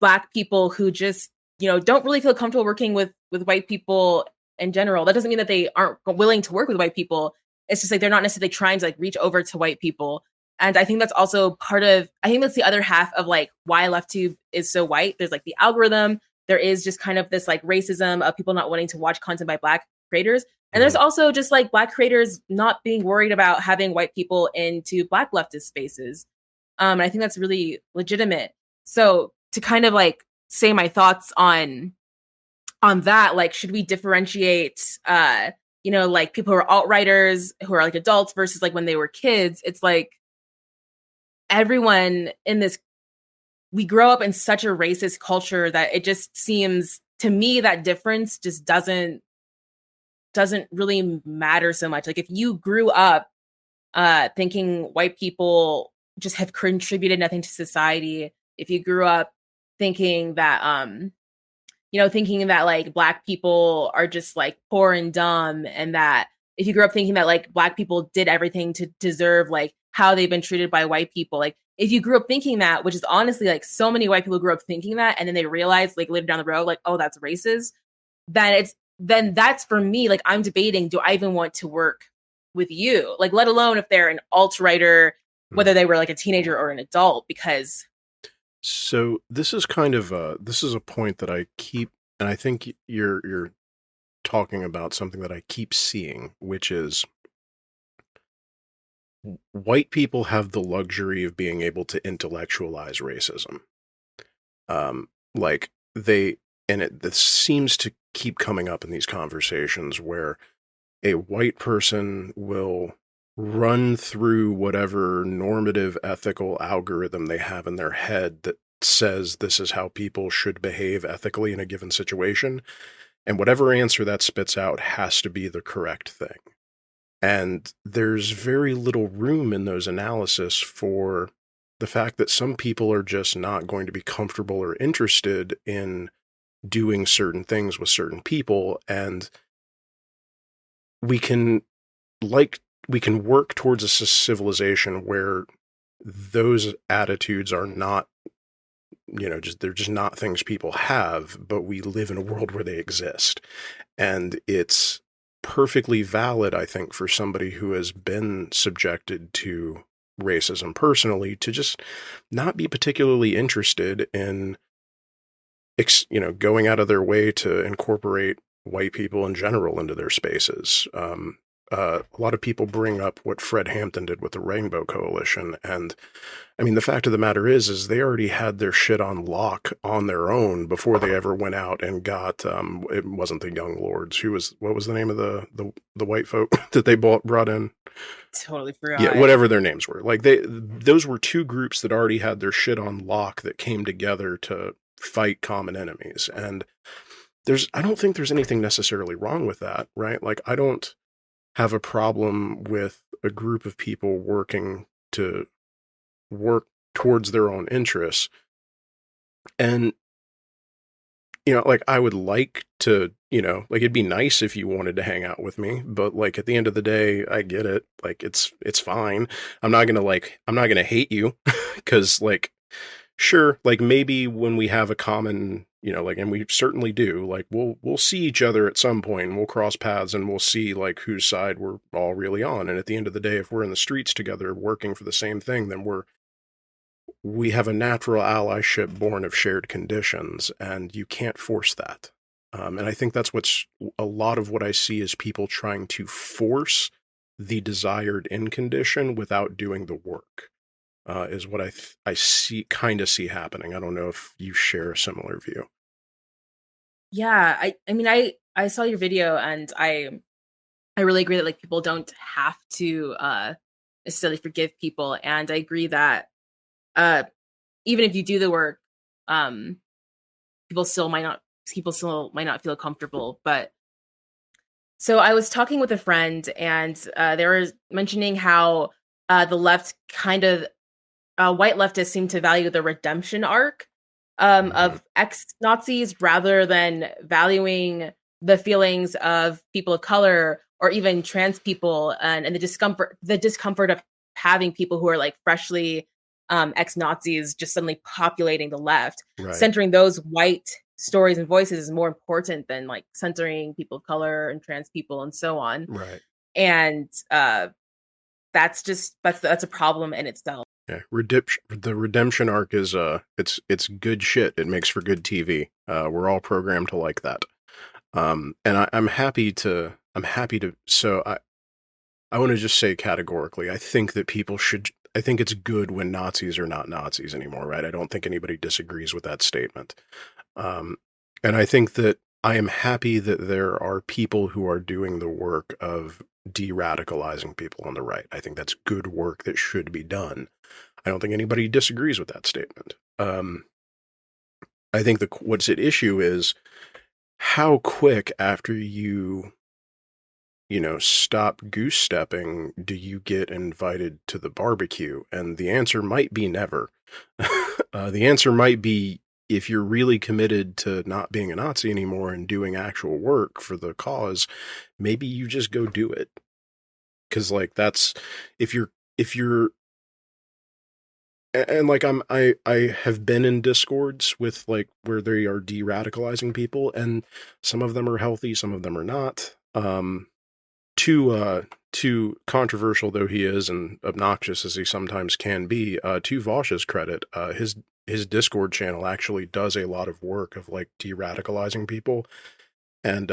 Black people who just, don't really feel comfortable working with white people in general. That doesn't mean that they aren't willing to work with white people. It's just like they're not necessarily trying to like reach over to white people. And I think that's also I think that's the other half of like why LeftTube is so white. There's like the algorithm. There is just kind of this like racism of people not wanting to watch content by Black creators. And there's also just like Black creators not being worried about having white people into Black leftist spaces. And I think that's really legitimate. So to kind of like say my thoughts on that, like, should we differentiate like people who are alt-righters who are like adults versus like when they were kids? It's like everyone in this, we grow up in such a racist culture that it just seems to me that difference just doesn't really matter so much. Like if you grew up thinking white people just have contributed nothing to society, if you grew up thinking that thinking that like Black people are just like poor and dumb, and that if you grew up thinking that like Black people did everything to deserve like how they've been treated by white people, like if you grew up thinking that, which is honestly like so many white people grew up thinking that, and then they realize like later down the road, like, oh, that's racist, then that's for me, like I'm debating, do I even want to work with you? Like, let alone if they're an alt-righter, whether they were like a teenager or an adult, because So this is kind of this is a point that I keep, and I think you're talking about something that I keep seeing, which is white people have the luxury of being able to intellectualize racism. Like they, and this seems to keep coming up in these conversations where a white person will run through whatever normative ethical algorithm they have in their head that says this is how people should behave ethically in a given situation. And whatever answer that spits out has to be the correct thing. And there's very little room in those analysis for the fact that some people are just not going to be comfortable or interested in doing certain things with certain people. And we can we can work towards a civilization where those attitudes are not, they're just not things people have, but we live in a world where they exist. And it's perfectly valid, I think, for somebody who has been subjected to racism personally to just not be particularly interested in, going out of their way to incorporate white people in general into their spaces. A lot of people bring up what Fred Hampton did with the Rainbow Coalition. And I mean, the fact of the matter is they already had their shit on lock on their own before they ever went out and got, it wasn't the Young Lords. What was the name of the white folk that they brought in? Totally forgot. Yeah, whatever their names were. Like those were two groups that already had their shit on lock that came together to fight common enemies. And I don't think there's anything necessarily wrong with that, right? Like I don't have a problem with a group of people working to work towards their own interests. And, like I would like to, like it'd be nice if you wanted to hang out with me, but like at the end of the day, I get it. Like it's fine. I'm not going to hate you because like, sure, like maybe when we have a common, and we certainly do, like we'll see each other at some point and we'll cross paths and we'll see like whose side we're all really on. And at the end of the day, if we're in the streets together working for the same thing, then we have a natural allyship born of shared conditions, and you can't force that. And I think that's a lot of what I see is people trying to force the desired in condition without doing the work. Is what I see happening. I don't know if you share a similar view. Yeah, I mean, I saw your video, and I really agree that like people don't have to necessarily forgive people, and I agree that even if you do the work, people still might not feel comfortable. But so I was talking with a friend, and they were mentioning how the left kind of white leftists seem to value the redemption arc of ex-Nazis rather than valuing the feelings of people of color or even trans people and the discomfort of having people who are like freshly ex-Nazis just suddenly populating the left. Right. Centering those white stories and voices is more important than like centering people of color and trans people and so on. Right. And that's a problem in itself. Yeah, the redemption arc is it's good shit. It makes for good TV. We're all programmed to like that. And I'm happy to. So I want to just say categorically, I think that people should. I think it's good when Nazis are not Nazis anymore, right? I don't think anybody disagrees with that statement. And I think that I am happy that there are people who are doing the work of de-radicalizing people on the right. I think that's good work that should be done. I don't think anybody disagrees with that statement. I think what's at issue is how quick after you stop goose stepping do you get invited to the barbecue? And the answer might be never. The answer might be if you're really committed to not being a Nazi anymore and doing actual work for the cause, maybe you just go do it. Because like that's if you're and like I have been in discords with like where they are de-radicalizing people, and some of them are healthy, some of them are not. Too controversial though he is and obnoxious as he sometimes can be, to Vaush's credit, his Discord channel actually does a lot of work of like de-radicalizing people. and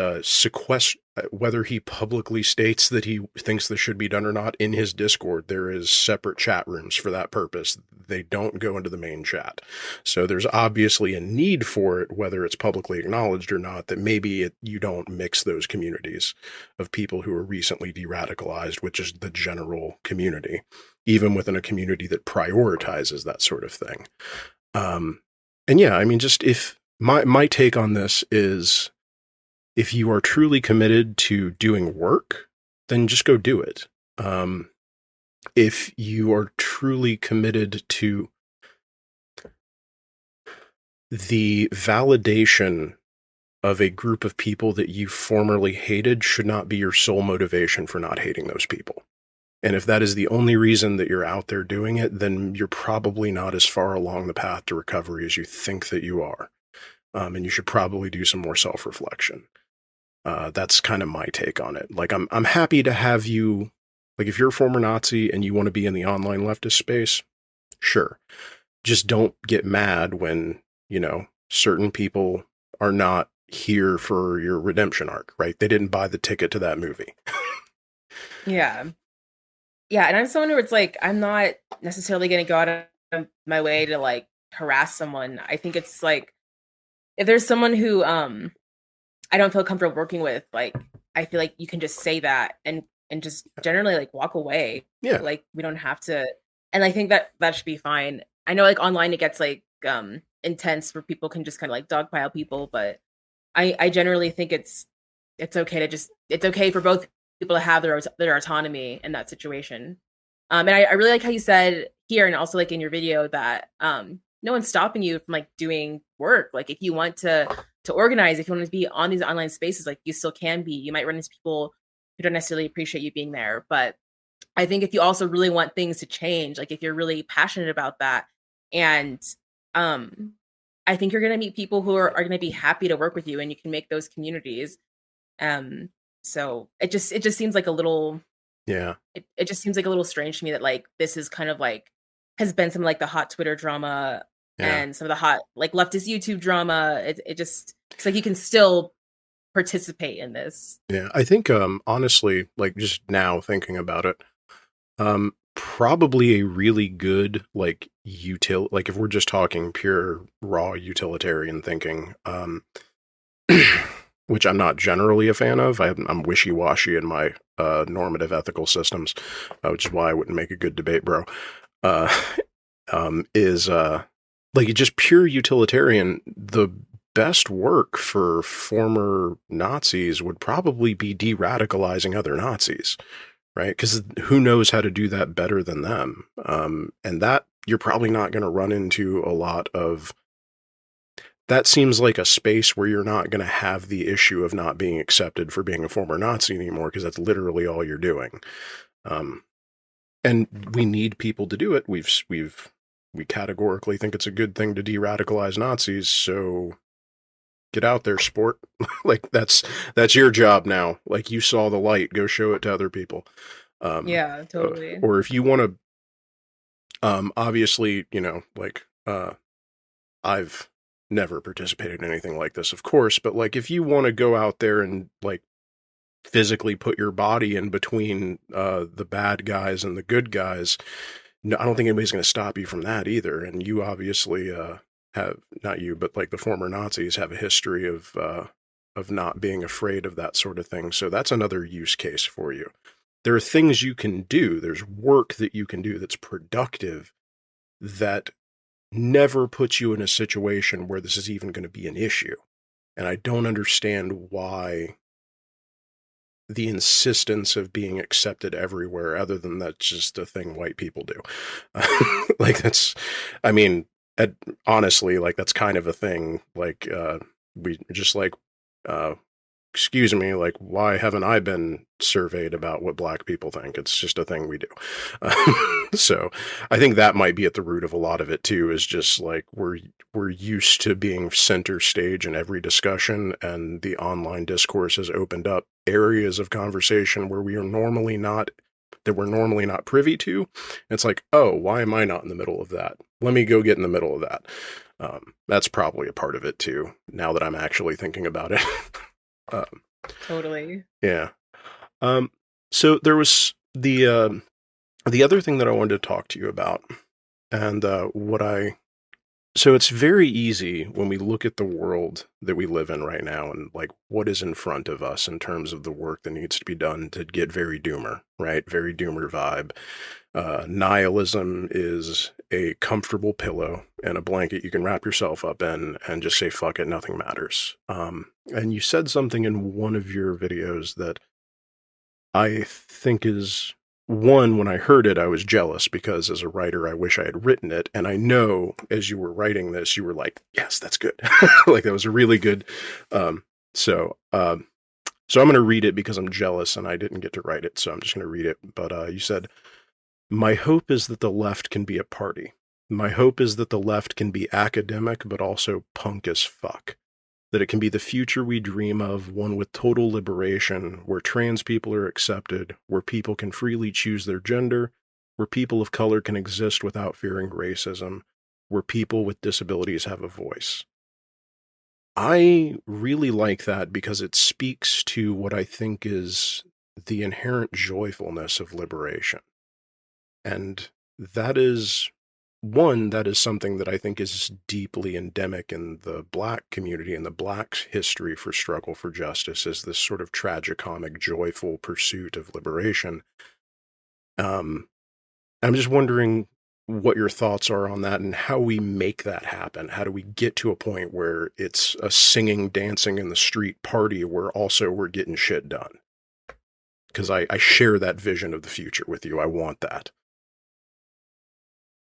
whether he publicly states that he thinks this should be done or not, in his Discord, there is separate chat rooms for that purpose. They don't go into the main chat. So there's obviously a need for it, whether it's publicly acknowledged or not, that maybe you don't mix those communities of people who are recently de-radicalized with just the general community, even within a community that prioritizes that sort of thing. And yeah, I mean, just if my take on this is, if you are truly committed to doing work, then just go do it. If you are truly committed to the validation of a group of people that you formerly hated, should not be your sole motivation for not hating those people. And if that is the only reason that you're out there doing it, then you're probably not as far along the path to recovery as you think that you are. And you should probably do some more self-reflection. That's kind of my take on it. Like, I'm happy to have you, like, if you're a former Nazi and you want to be in the online leftist space, sure. Just don't get mad when, certain people are not here for your redemption arc, right? They didn't buy the ticket to that movie. Yeah. Yeah, and I'm someone who it's like, I'm not necessarily going to go out of my way to like harass someone. I think it's like, if there's someone who I don't feel comfortable working with, like, I feel like you can just say that and just generally like walk away. Yeah. Like, we don't have to, and I think that should be fine. I know like online it gets like intense where people can just kind of like dogpile people, but I generally think it's okay to it's okay for both people to have their autonomy in that situation. And I really like how you said here, and also like in your video, that no one's stopping you from like doing work. Like, if you want to organize, if you want to be on these online spaces, like, you still can be. You might run into people who don't necessarily appreciate you being there, but I think if you also really want things to change, like if you're really passionate about that, and I think you're going to meet people who are going to be happy to work with you, and you can make those communities. So it just seems like a little, yeah, it just seems like a little strange to me that like this is kind of like has been some like the hot Twitter drama, and some of the hot like leftist YouTube drama. It's like you can still participate in this. Yeah, I think honestly, like, just now thinking about it, probably a really good like like, if we're just talking pure raw utilitarian thinking, which I'm not generally a fan of. I'm wishy-washy in my normative ethical systems, which is why I wouldn't make a good debate bro. Is like, just pure utilitarian. The best work for former Nazis would probably be de-radicalizing other Nazis, right? Because who knows how to do that better than them? And that you're probably not going to run into a lot of. That seems like a space where you're not going to have the issue of not being accepted for being a former Nazi anymore, because that's literally all you're doing. And we need people to do it. We categorically think it's a good thing to de-radicalize Nazis. So get out there, sport. Like, that's your job now. Like, you saw the light, go show it to other people. Yeah, totally. Or if you want to, obviously, like, I've never participated in anything like this, of course, but like, if you want to go out there and like physically put your body in between the bad guys and the good guys, no, I don't think anybody's going to stop you from that either. And you obviously have, not you, but like the former Nazis have a history of not being afraid of that sort of thing. So that's another use case for you. There are things you can do. There's work that you can do that's productive, that never puts you in a situation where this is even going to be an issue. And I don't understand why the insistence of being accepted everywhere, other than that's just a thing white people do. Like, that's, I mean, honestly, like, that's kind of a thing. Like, we just like, excuse me, like, why haven't I been surveyed about what black people think? It's just a thing we do. So I think that might be at the root of a lot of it too, is just like, we're used to being center stage in every discussion, and the online discourse has opened up areas of conversation where we're normally not privy to. It's like, oh, why am I not in the middle of that? Let me go get in the middle of that. That's probably a part of it too, now that I'm actually thinking about it. Um, Totally. yeah. Um, so there was the other thing that I wanted to talk to you about, and so it's very easy when we look at the world that we live in right now and like what is in front of us in terms of the work that needs to be done to get very doomer, right? Very doomer vibe. Nihilism is a comfortable pillow and a blanket you can wrap yourself up in and just say, fuck it, nothing matters. And you said something in one of your videos that I think is one, when I heard it, I was jealous because as a writer, I wish I had written it. And I know as you were writing this, you were like, yes, that's good. Like that was a really good. Um, so, um, so I'm going to read it because I'm jealous and I didn't get to write it. So I'm just going to read it. But you said, my hope is that the left can be a party. My hope is that the left can be academic, but also punk as fuck. That it can be the future we dream of, one with total liberation, where trans people are accepted, where people can freely choose their gender, where people of color can exist without fearing racism, where people with disabilities have a voice. I really like that because it speaks to what I think is the inherent joyfulness of liberation. And that is that is something that I think is deeply endemic in the Black community and the Black history for struggle for justice is this sort of tragicomic, joyful pursuit of liberation. Um, I'm just wondering what your thoughts are on that and how we make that happen. How do we get to a point where it's a singing, dancing in the street party where also we're getting shit done? Because I share that vision of the future with you. I want that.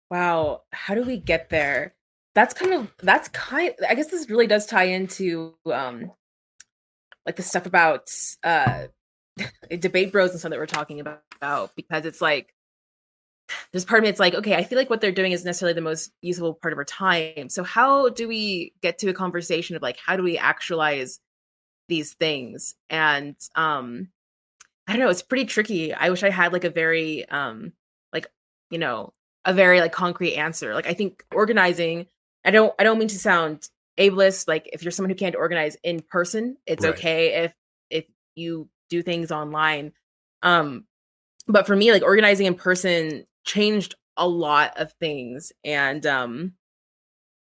Wow, how do we get there? I guess this really does tie into like the stuff about debate bros and stuff that we're talking about because it's like there's part of me it's like, okay, I feel like what they're doing is necessarily the most useful part of our time. So how do we get to a conversation of like how do we actualize these things? And I don't know, it's pretty tricky. I wish I had like a very like, you know, a very like concrete answer. Like I think organizing, I don't mean to sound ableist, like if you're someone who can't organize in person, it's Right. okay if you do things online. Um but for me, like organizing in person changed a lot of things and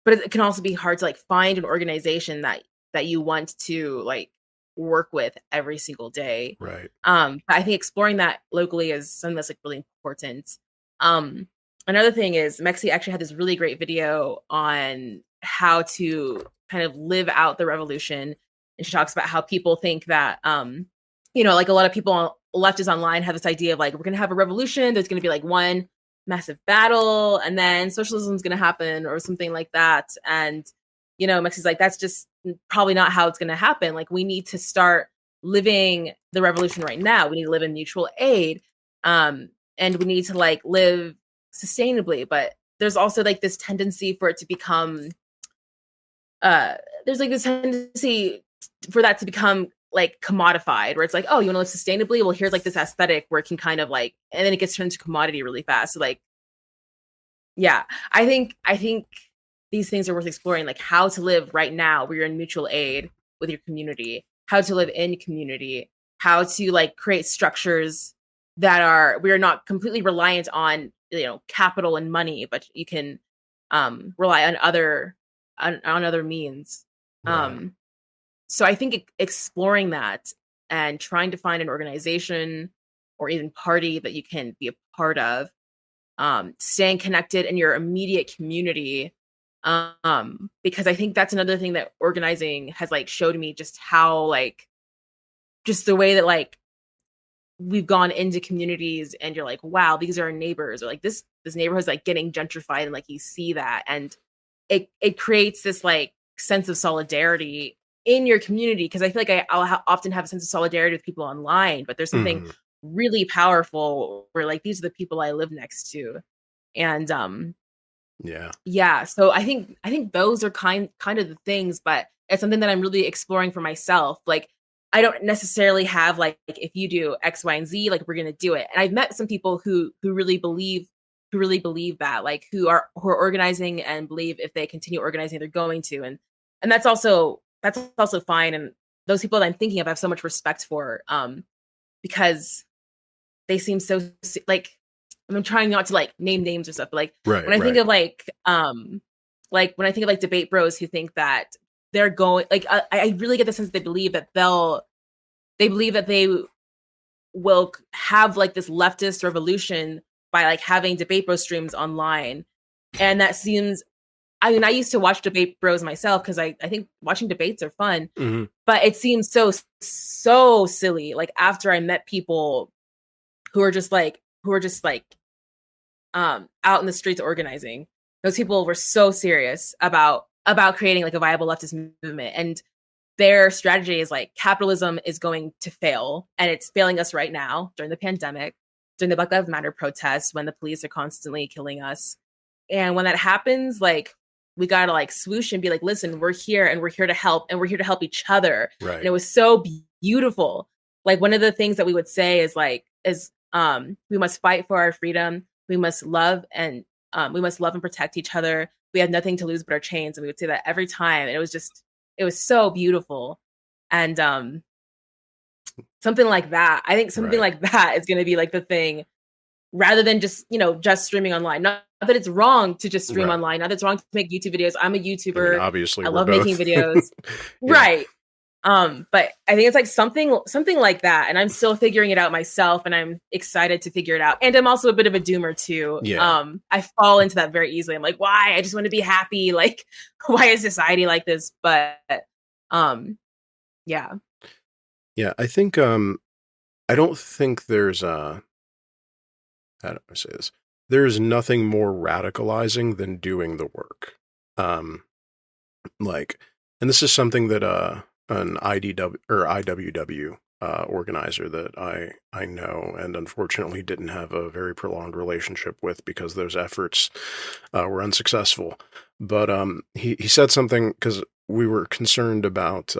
but it can also be hard to like find an organization that you want to like work with every single day. Right. But I think exploring that locally is something that's like really important. Um, Another thing is Mexi actually had this really great video on how to kind of live out the revolution, and she talks about how people think that like a lot of people leftists online have this idea of like we're gonna have a revolution. There's gonna be like one massive battle and then socialism is going to happen or something like that. And Mexi's like that's just probably not how it's going to happen. Like we need to start living the revolution right now. We need to live in mutual aid, and we need to like live sustainably. But there's also like this tendency for it to become uh there's like this tendency for that to become like commodified where it's like, oh, you want to live sustainably, well here's like this aesthetic where it can kind of like, and then it gets turned into commodity really fast. So like yeah, I think these things are worth exploring, like how to live right now where you're in mutual aid with your community, how to live in community, how to like create structures that are we are not completely reliant on capital and money, but you can rely on other means. Right. Um so I think exploring that and trying to find an organization or even party that you can be a part of, staying connected in your immediate community, because I think that's another thing that organizing has like showed me just how like just the way that like we've gone into communities and you're like, wow, these are our neighbors, or like this neighborhood's like getting gentrified, and like you see that, and it creates this like sense of solidarity in your community. Because I feel like I'll often have a sense of solidarity with people online, but there's something Mhm. really powerful where like these are the people I live next to. And Yeah. yeah, so I think those are kind of the things, but it's something that I'm really exploring for myself. Like I don't necessarily have like if you do X, Y, and Z, like we're gonna do it. And I've met some people who really believe that, like who are organizing and believe if they continue organizing, they're going to. And that's also fine. And those people that I'm thinking of, I have so much respect for, because they seem so like, I'm trying not to like name names or stuff, but like Right, when I think right. of like when I think of like debate bros who think that they're going like I really get the sense that they believe that they will have like this leftist revolution by like having debate bro streams online. And that seems, I mean, I used to watch debate bros myself because I think watching debates are fun, Hmm. but it seems so silly. Like after I met people who are just like out in the streets organizing, those people were so serious about creating like a viable leftist movement. And their strategy is like capitalism is going to fail, and it's failing us right now during the pandemic, during the Black Lives Matter protests, when the police are constantly killing us. And when that happens, like we gotta like swoosh and be like, listen, we're here and we're here to help, and we're here to help each other. And Right. it was so beautiful. Like one of the things that we would say is we must fight for our freedom. We must love and protect each other. We have nothing to lose but our chains. And we would say that every time. And it was so beautiful. And something like that. I think something Right. like that is gonna be like the thing, rather than just, just streaming online. Not that it's wrong to just stream Right. online. Not that it's wrong to make YouTube videos. I'm a I mean, YouTuber. obviously I we're love making both. videos. Yeah. Right. But I think it's like something like that. And I'm still figuring it out myself, and I'm excited to figure it out. And I'm also a bit of a doomer too. Yeah. I fall into that very easily. I'm like, why? I just want to be happy. Like, why is society like this? But yeah. Yeah. I think I don't think there's how do I say this? There's nothing more radicalizing than doing the work. Um, like, and this is something that an IDW or IWW organizer that I know and unfortunately didn't have a very prolonged relationship with because those efforts were unsuccessful. But he said something because we were concerned about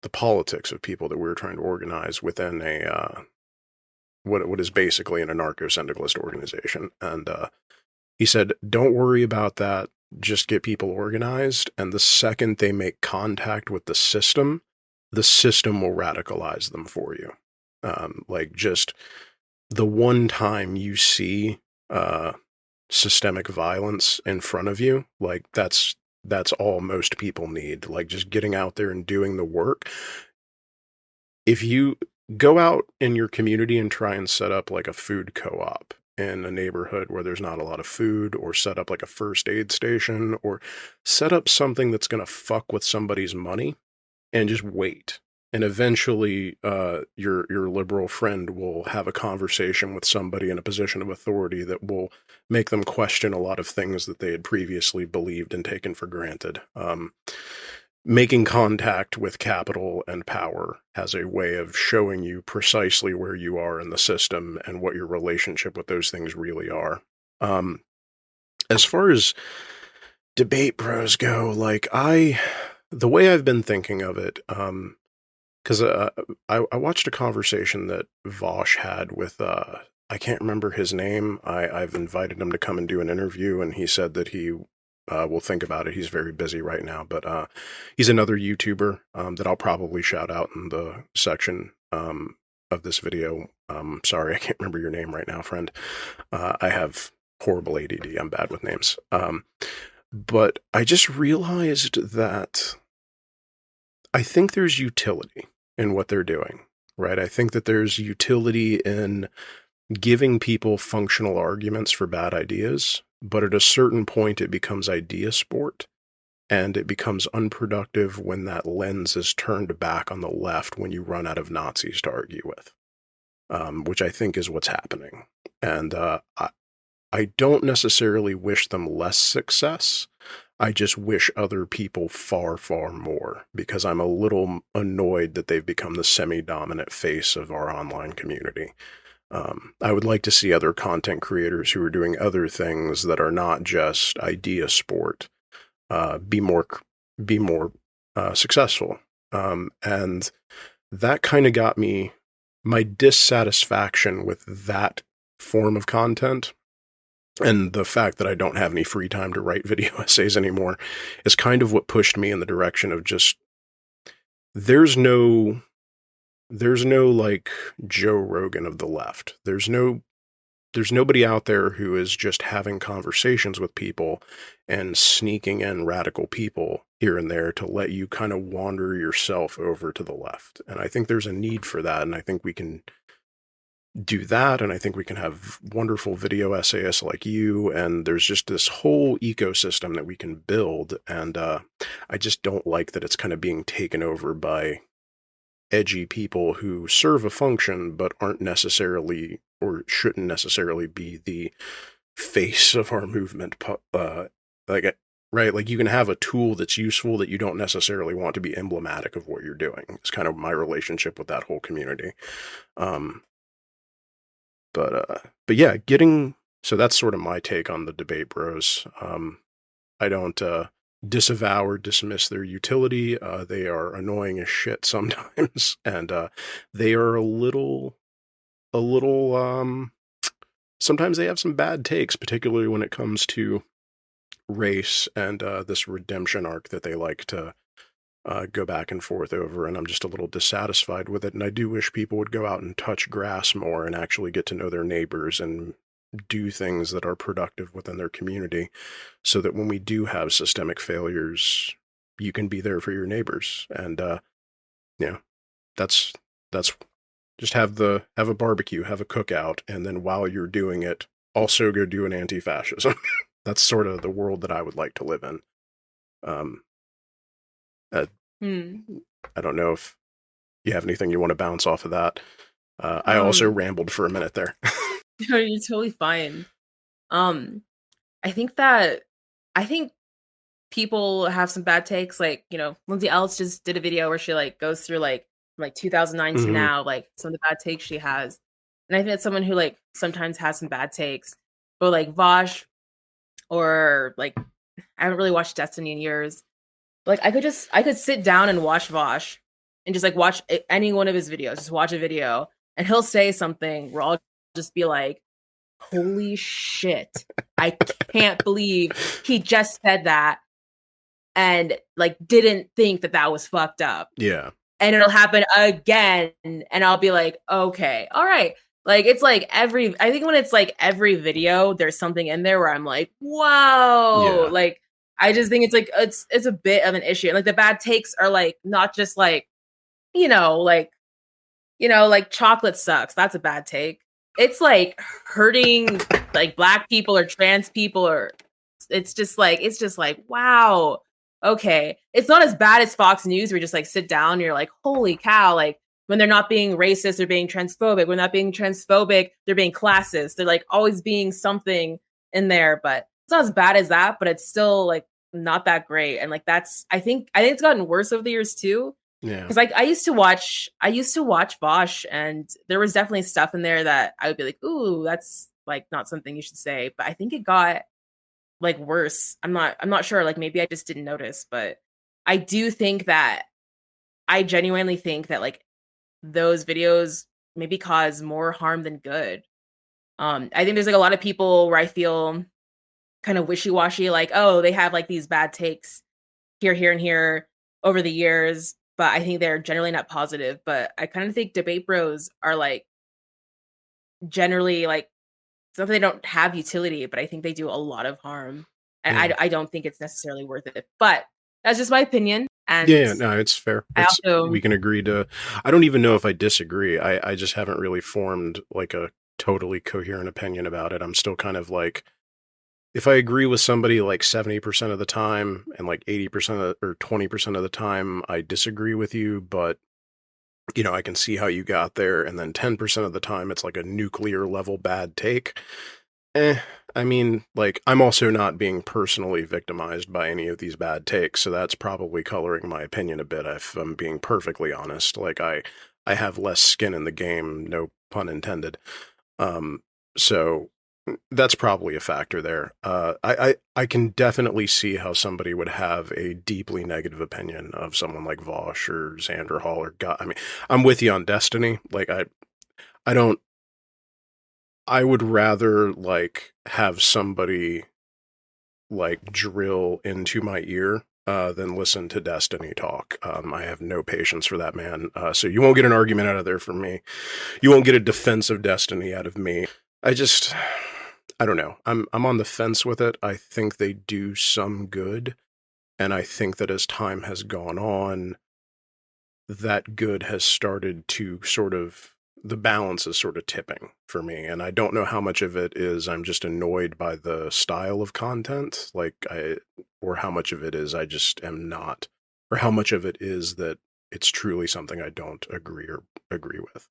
the politics of people that we were trying to organize within a what is basically an anarcho-syndicalist organization. And he said, don't worry about that. Just get people organized. And the second they make contact with the system will radicalize them for you. Like just the one time you see systemic violence in front of you, like that's all most people need. Like just getting out there and doing the work. If you go out in your community and try and set up like a food co-op in a neighborhood where there's not a lot of food, or set up like a first aid station, or set up something that's going to fuck with somebody's money, and just wait. And eventually your liberal friend will have a conversation with somebody in a position of authority that will make them question a lot of things that they had previously believed and taken for granted. Making contact with capital and power has a way of showing you precisely where you are in the system and what your relationship with those things really are. As far as debate bros go, like the way I've been thinking of it, because I watched a conversation that Vosh had with, I can't remember his name. I've invited him to come and do an interview, and he said that he will think about it. He's very busy right now, but he's another YouTuber that I'll probably shout out in the section of this video. Sorry, I can't remember your name right now, friend. I have horrible ADD. I'm bad with names. But I just realized that I think there's utility in what they're doing, right? I think that there's utility in giving people functional arguments for bad ideas, but at a certain point it becomes idea sport, and it becomes unproductive when that lens is turned back on the left when you run out of Nazis to argue with, which I think is what's happening. And I don't necessarily wish them less success. I just wish other people far, far more, because I'm a little annoyed that they've become the semi-dominant face of our online community. I would like to see other content creators who are doing other things that are not just idea sport be more successful. And that kind of got me, my dissatisfaction with that form of content, and the fact that I don't have any free time to write video essays anymore, is kind of what pushed me in the direction of just there's no like Joe Rogan of the left. There's nobody out there who is just having conversations with people and sneaking in radical people here and there to let you kind of wander yourself over to the left. And I think there's a need for that. And I think we can do that. And I think we can have wonderful video essayists like you. And there's just this whole ecosystem that we can build. And I just don't like that it's kind of being taken over by edgy people who serve a function but aren't necessarily or shouldn't necessarily be the face of our movement. Like, right? Like you can have a tool that's useful that you don't necessarily want to be emblematic of what you're doing. It's kind of my relationship with that whole community. But yeah, so that's sort of my take on the debate bros. I don't disavow or dismiss their utility. They are annoying as shit sometimes, and they are a little. Sometimes they have some bad takes, particularly when it comes to race and this redemption arc that they like to go back and forth over, and I'm just a little dissatisfied with it. And I do wish people would go out and touch grass more and actually get to know their neighbors and do things that are productive within their community, so that when we do have systemic failures, you can be there for your neighbors. And yeah, that's just have a barbecue, have a cookout, and then while you're doing it, also go do an anti-fascism. That's sort of the world that I would like to live in. I don't know if you have anything you want to bounce off of that. I also rambled for a minute there. No, you're totally fine. I think people have some bad takes. Like, Lindsay Ellis just did a video where she like goes through like from like 2009 to now, like some of the bad takes she has. And I think that's someone who like sometimes has some bad takes. But like Vosh, or like I haven't really watched Destiny in years. Like I could sit down and watch Vosh and just like watch any one of his videos, just watch a video, and he'll say something where I'll just be like, holy shit, I can't believe he just said that and like didn't think that was fucked up. Yeah. And it'll happen again, and I'll be like, okay, all right. Like it's like I think when it's like every video, there's something in there where I'm like, whoa, Yeah. like I just think it's like it's a bit of an issue. And like the bad takes are like not just like, like chocolate sucks. That's a bad take. It's like hurting like Black people or trans people, or it's just like wow. Okay. It's not as bad as Fox News where you just like sit down and you're like, holy cow, like when they're not being racist, they're being transphobic. When they're not being transphobic, they're being classist. They're like always being something in there, but it's not as bad as that, but it's still like not that great. And like I think it's gotten worse over the years too. Yeah. Because like I used to watch Vosh, and there was definitely stuff in there that I would be like, ooh, that's like not something you should say. But I think it got like worse. I'm not sure. Like maybe I just didn't notice, but I do think that I genuinely think that like those videos maybe cause more harm than good. I think there's like a lot of people where I feel kind of wishy-washy, like, oh, they have like these bad takes here, and here over the years, but I think they're generally not positive. But I kind of think debate bros are like generally like, it's not that they don't have utility, but I think they do a lot of harm. And I don't think it's necessarily worth it. But that's just my opinion. And yeah, no, it's fair. We can agree to. I don't even know if I disagree. I just haven't really formed like a totally coherent opinion about it. I'm still kind of like, if I agree with somebody like 70% of the time and like 80% or 20% of the time, I disagree with you, but I can see how you got there. And then 10% of the time, it's like a nuclear level bad take. I mean, like, I'm also not being personally victimized by any of these bad takes, so that's probably coloring my opinion a bit, if I'm being perfectly honest. Like, I have less skin in the game, no pun intended. So that's probably a factor there. I can definitely see how somebody would have a deeply negative opinion of someone like Vosh or Xander Hall or God. I mean, I'm with you on Destiny. Like, I would rather like have somebody like drill into my ear than listen to Destiny talk. I have no patience for that man. So you won't get an argument out of there from me. You won't get a defense of Destiny out of me. I don't know. I'm on the fence with it. I think they do some good, and I think that as time has gone on, that good has started to the balance is sort of tipping for me. And I don't know how much of it is I'm just annoyed by the style of content, or how much of it is I just am not, or how much of it is that it's truly something I don't agree with.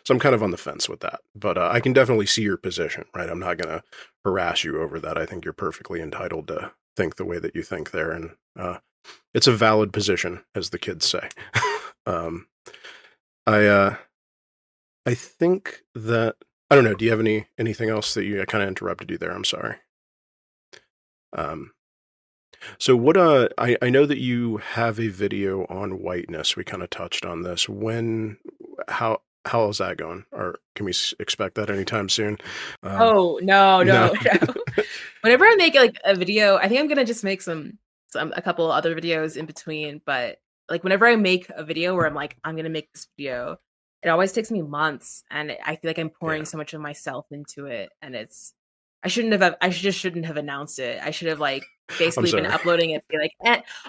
So I'm kind of on the fence with that, but I can definitely see your position, right? I'm not going to harass you over that. I think you're perfectly entitled to think the way that you think there, and it's a valid position, as the kids say. I think that I don't know. Do you have anything else that I kind of interrupted you there? I'm sorry. So what? I know that you have a video on whiteness. We kind of touched on this. How is that going? Or can we expect that anytime soon? Oh, no. Whenever I make like a video, I think I'm gonna just make a couple other videos in between. But like whenever I make a video where I'm like, I'm gonna make this video, it always takes me months, and I feel like I'm pouring so much of myself into it, and I just shouldn't have announced it. I should have like basically been uploading it, be like,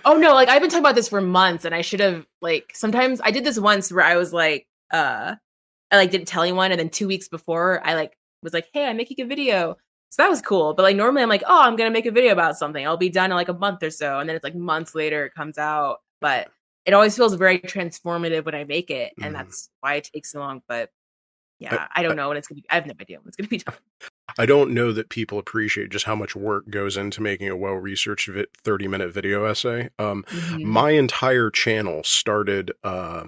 oh no, like I've been talking about this for months, and I should have like sometimes I did this once where I was like, I like didn't tell anyone, and then 2 weeks before I like was like, hey, I'm making a video. So that was cool. But like normally I'm like, oh, I'm gonna make a video about something. I'll be done in like a month or so. And then it's like months later it comes out. But it always feels very transformative when I make it. And that's why it takes so long. But yeah, I don't know when it's gonna be. I have no idea when it's gonna be done. I don't know that people appreciate just how much work goes into making a well-researched 30-minute video essay. My entire channel started a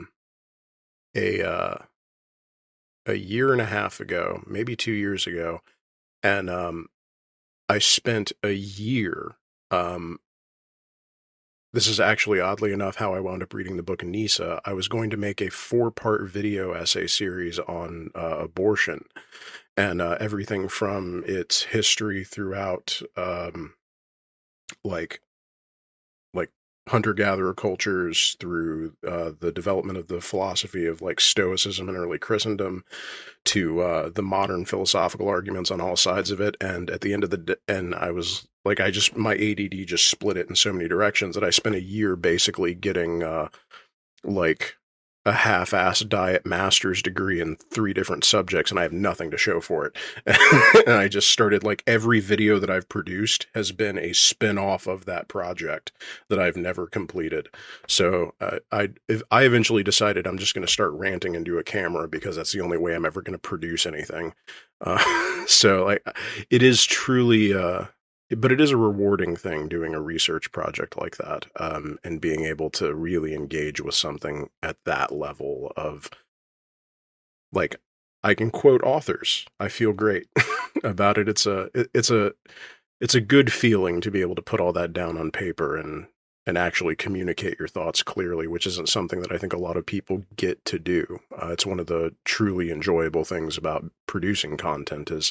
year and a half ago, maybe 2 years ago, and I spent a year. This is actually, oddly enough, how I wound up reading the book of Nisa. I was going to make a 4-part video essay series on abortion, and everything from its history throughout, like hunter-gatherer cultures, through the development of the philosophy of like Stoicism in early Christendom, to the modern philosophical arguments on all sides of it. And at the end of the day, and I was like, my ADD just split it in so many directions that I spent a year basically getting like a half-assed diet master's degree in 3 different subjects, and I have nothing to show for it. And I just started, like, every video that I've produced has been a spin-off of that project that I've never completed. So I eventually decided I'm just going to start ranting into a camera, because that's the only way I'm ever going to produce anything. So like, it is truly but it is a rewarding thing doing a research project like that, and being able to really engage with something at that level of, like, I can quote authors. I feel great about it. It's a good feeling to be able to put all that down on paper and actually communicate your thoughts clearly, which isn't something that I think a lot of people get to do. It's one of the truly enjoyable things about producing content, is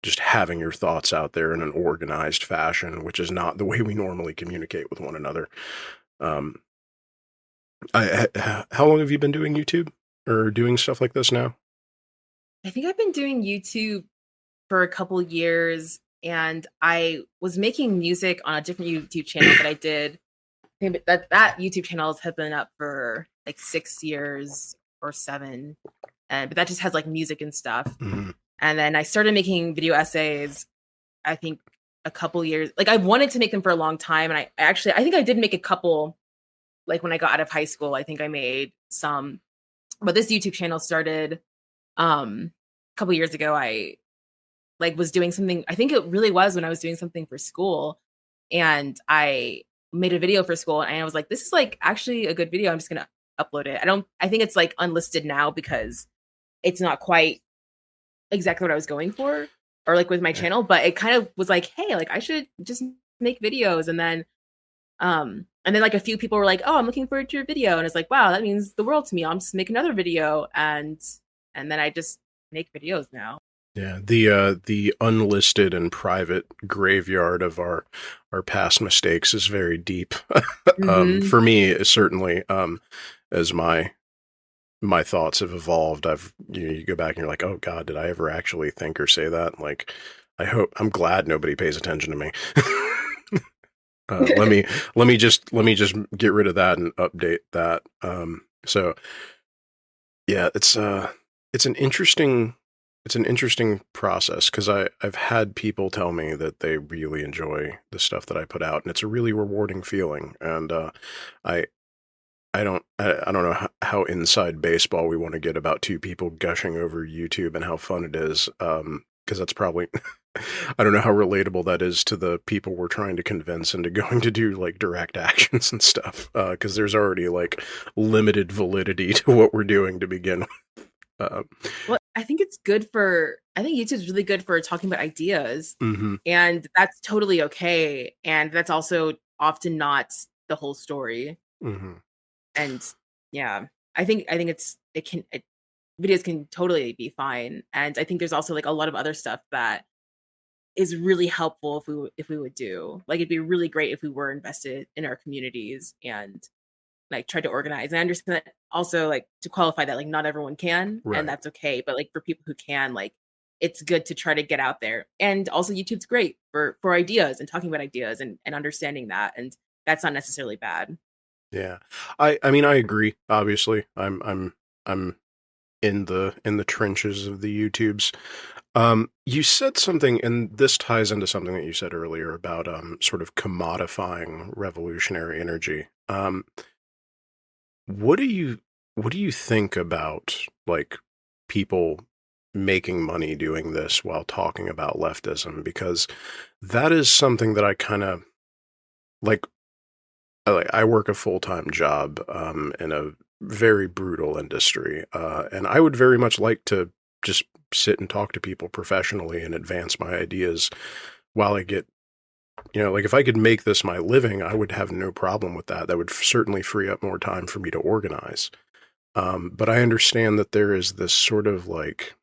just having your thoughts out there in an organized fashion, which is not the way we normally communicate with one another. How long have you been doing YouTube or doing stuff like this now? I think I've been doing YouTube for a couple years, and I was making music on a different YouTube channel that I did. That YouTube channel has been up for like 6 years or 7, but that just has like music and stuff. Mm-hmm. And then I started making video essays, I think a couple years. Like I've wanted to make them for a long time. And I think I did make a couple, like when I got out of high school. I think I made some. But this YouTube channel started a couple years ago. I like was doing something. I think it really was when I was doing something for school. And I made a video for school. And I was like, this is like actually a good video. I'm just going to upload it. I think it's like unlisted now because it's not quite exactly what I was going for, or like with my channel, but it kind of was like, hey, like I should just make videos. And then like a few people were like, oh, I'm looking forward to your video. And it's like, wow, that means the world to me. I'll just make another video. And then I just make videos now. Yeah, the unlisted and private graveyard of our past mistakes is very deep. Mhm. For me, certainly, as my thoughts have evolved, you go back and you're like, oh God, did I ever actually think or say that? Like, I'm glad nobody pays attention to me. Let me let me just get rid of that and update that. So yeah, it's an interesting process because I've had people tell me that they really enjoy the stuff that I put out, and it's a really rewarding feeling. And I I don't know how inside baseball we want to get about two people gushing over YouTube and how fun it is. Because that's probably I don't know how relatable that is to the people we're trying to convince into going to do like direct actions and stuff. Because there's already like limited validity to what we're doing to begin with. Uh, Well, I think YouTube's really good for talking about ideas, hmm and that's totally okay, and that's also often not the whole story, hmm and yeah, I think videos can totally be fine, and I think there's also, like, a lot of other stuff that is really helpful if we would do. Like, it'd be really great if we were invested in our communities and, like, tried to organize. I understand that also, like, to qualify that, like, not everyone can, and Right. that's okay, but, like, for people who can, like, it's good to try to get out there. And also YouTube's great for ideas and talking about ideas and understanding that, and that's not necessarily bad. Yeah. I mean I agree, obviously. I'm in the trenches of the YouTubes. You said something, and this ties into something that you said earlier about sort of commodifying revolutionary energy. What do you what do you think about like people making money doing this while talking about leftism? Because that is something that I kind of like. I work a full-time job in a very brutal industry, and I would very much like to just sit and talk to people professionally and advance my ideas while I get, like if I could make this my living, I would have no problem with that. That would certainly free up more time for me to organize. But I understand that there is this sort of like,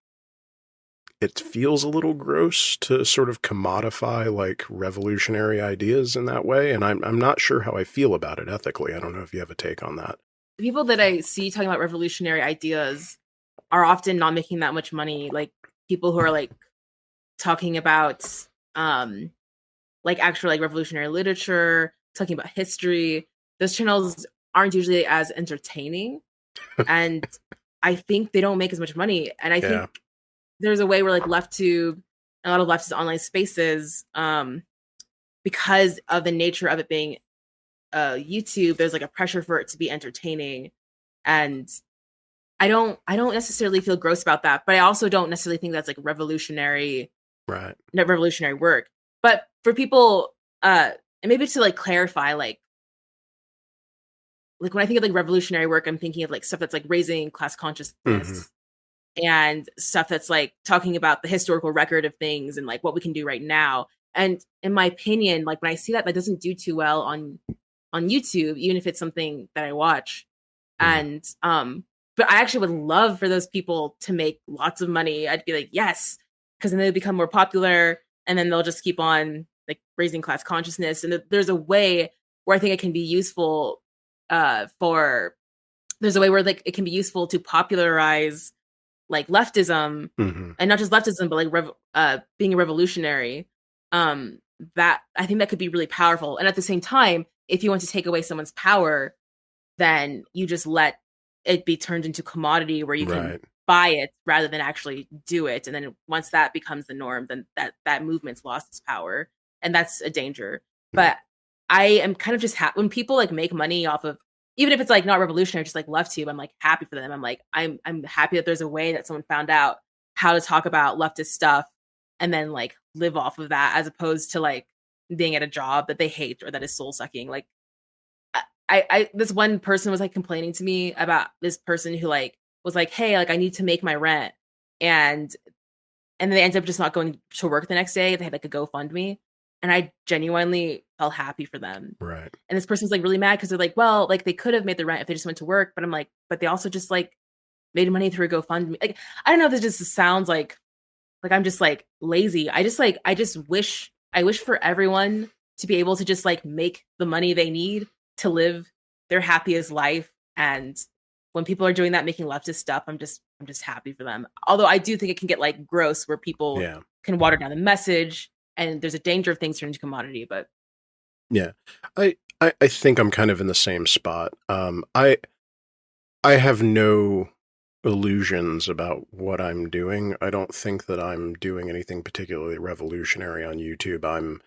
it feels a little gross to sort of commodify like revolutionary ideas in that way, and I'm not sure how I feel about it ethically. I don't know if you have a take on that. The people that I see talking about revolutionary ideas are often not making that much money, like, people who are, like, talking about, um, like, actual, like, revolutionary literature, talking about history. Those channels aren't usually as entertaining, and I think they don't make as much money, and I Yeah. think there's a way where, like, LeftTube and a lot of leftist online spaces, because of the nature of it being, YouTube, there's, like, a pressure for it to be entertaining, and I don't necessarily feel gross about that, but I also don't necessarily think that's, like, Right. not revolutionary work. But for people, and maybe to, like, clarify, like, when I think of, like, revolutionary work, I'm thinking of, like, stuff that's, like, raising class hmm consciousness and stuff that's, like, talking about the historical record of things and, like, what we can do right now. And in my opinion, like, when I see that, that doesn't do too well on YouTube, even if it's something that I watch. hmm And, but I actually would love for those people to make lots of money. I'd be like, "Yes," because then they become more popular, and then they'll just keep on, like, raising class consciousness, and there's a way where I think it can be useful, for there's a way where, like, it can be useful to popularize, like, leftism, hmm and not just leftism, but, like, being a revolutionary. Um, that I think that could be really powerful, and at the same time, if you want to take away someone's power, then you just let it be turned into commodity where you can Right. buy it rather than actually do it, and then once that becomes the norm, then that movement's lost its power, and that's a danger. Yeah. But I am kind of just when people, like, make money off of, even if it's, like, not revolutionary, just, like, LeftTube, I'm, like, happy for them. I'm, like, I'm happy that there's a way that someone found out how to talk about leftist stuff and then, like, live off of that as opposed to, like, being at a job that they hate or that is soul sucking. Like, I this one person was, like, complaining to me about this person who, like, was like, "Hey, like, I need to make my rent," and they ended up just not going to work the next day. They had, like, a GoFundMe, and I genuinely felt happy for them. Right. And this person's, like, really mad because 'cause they're like, "Well, like, they could have made the rent if they just went to work," but I'm like, "But they also just, like, made money through a GoFundMe." Like, I don't know if this just sounds like like I'm just like lazy. I wish for everyone to be able to just like make the money they need to live their happiest life. And when people are doing that, making leftist stuff, I'm just happy for them. Although I do think it can get like gross where people Yeah. can water down the message and there's a danger of things turning to commodity, but Yeah. I think I'm kind of in the same spot. I have no illusions about what I'm doing. I don't think that I'm doing anything particularly revolutionary on YouTube.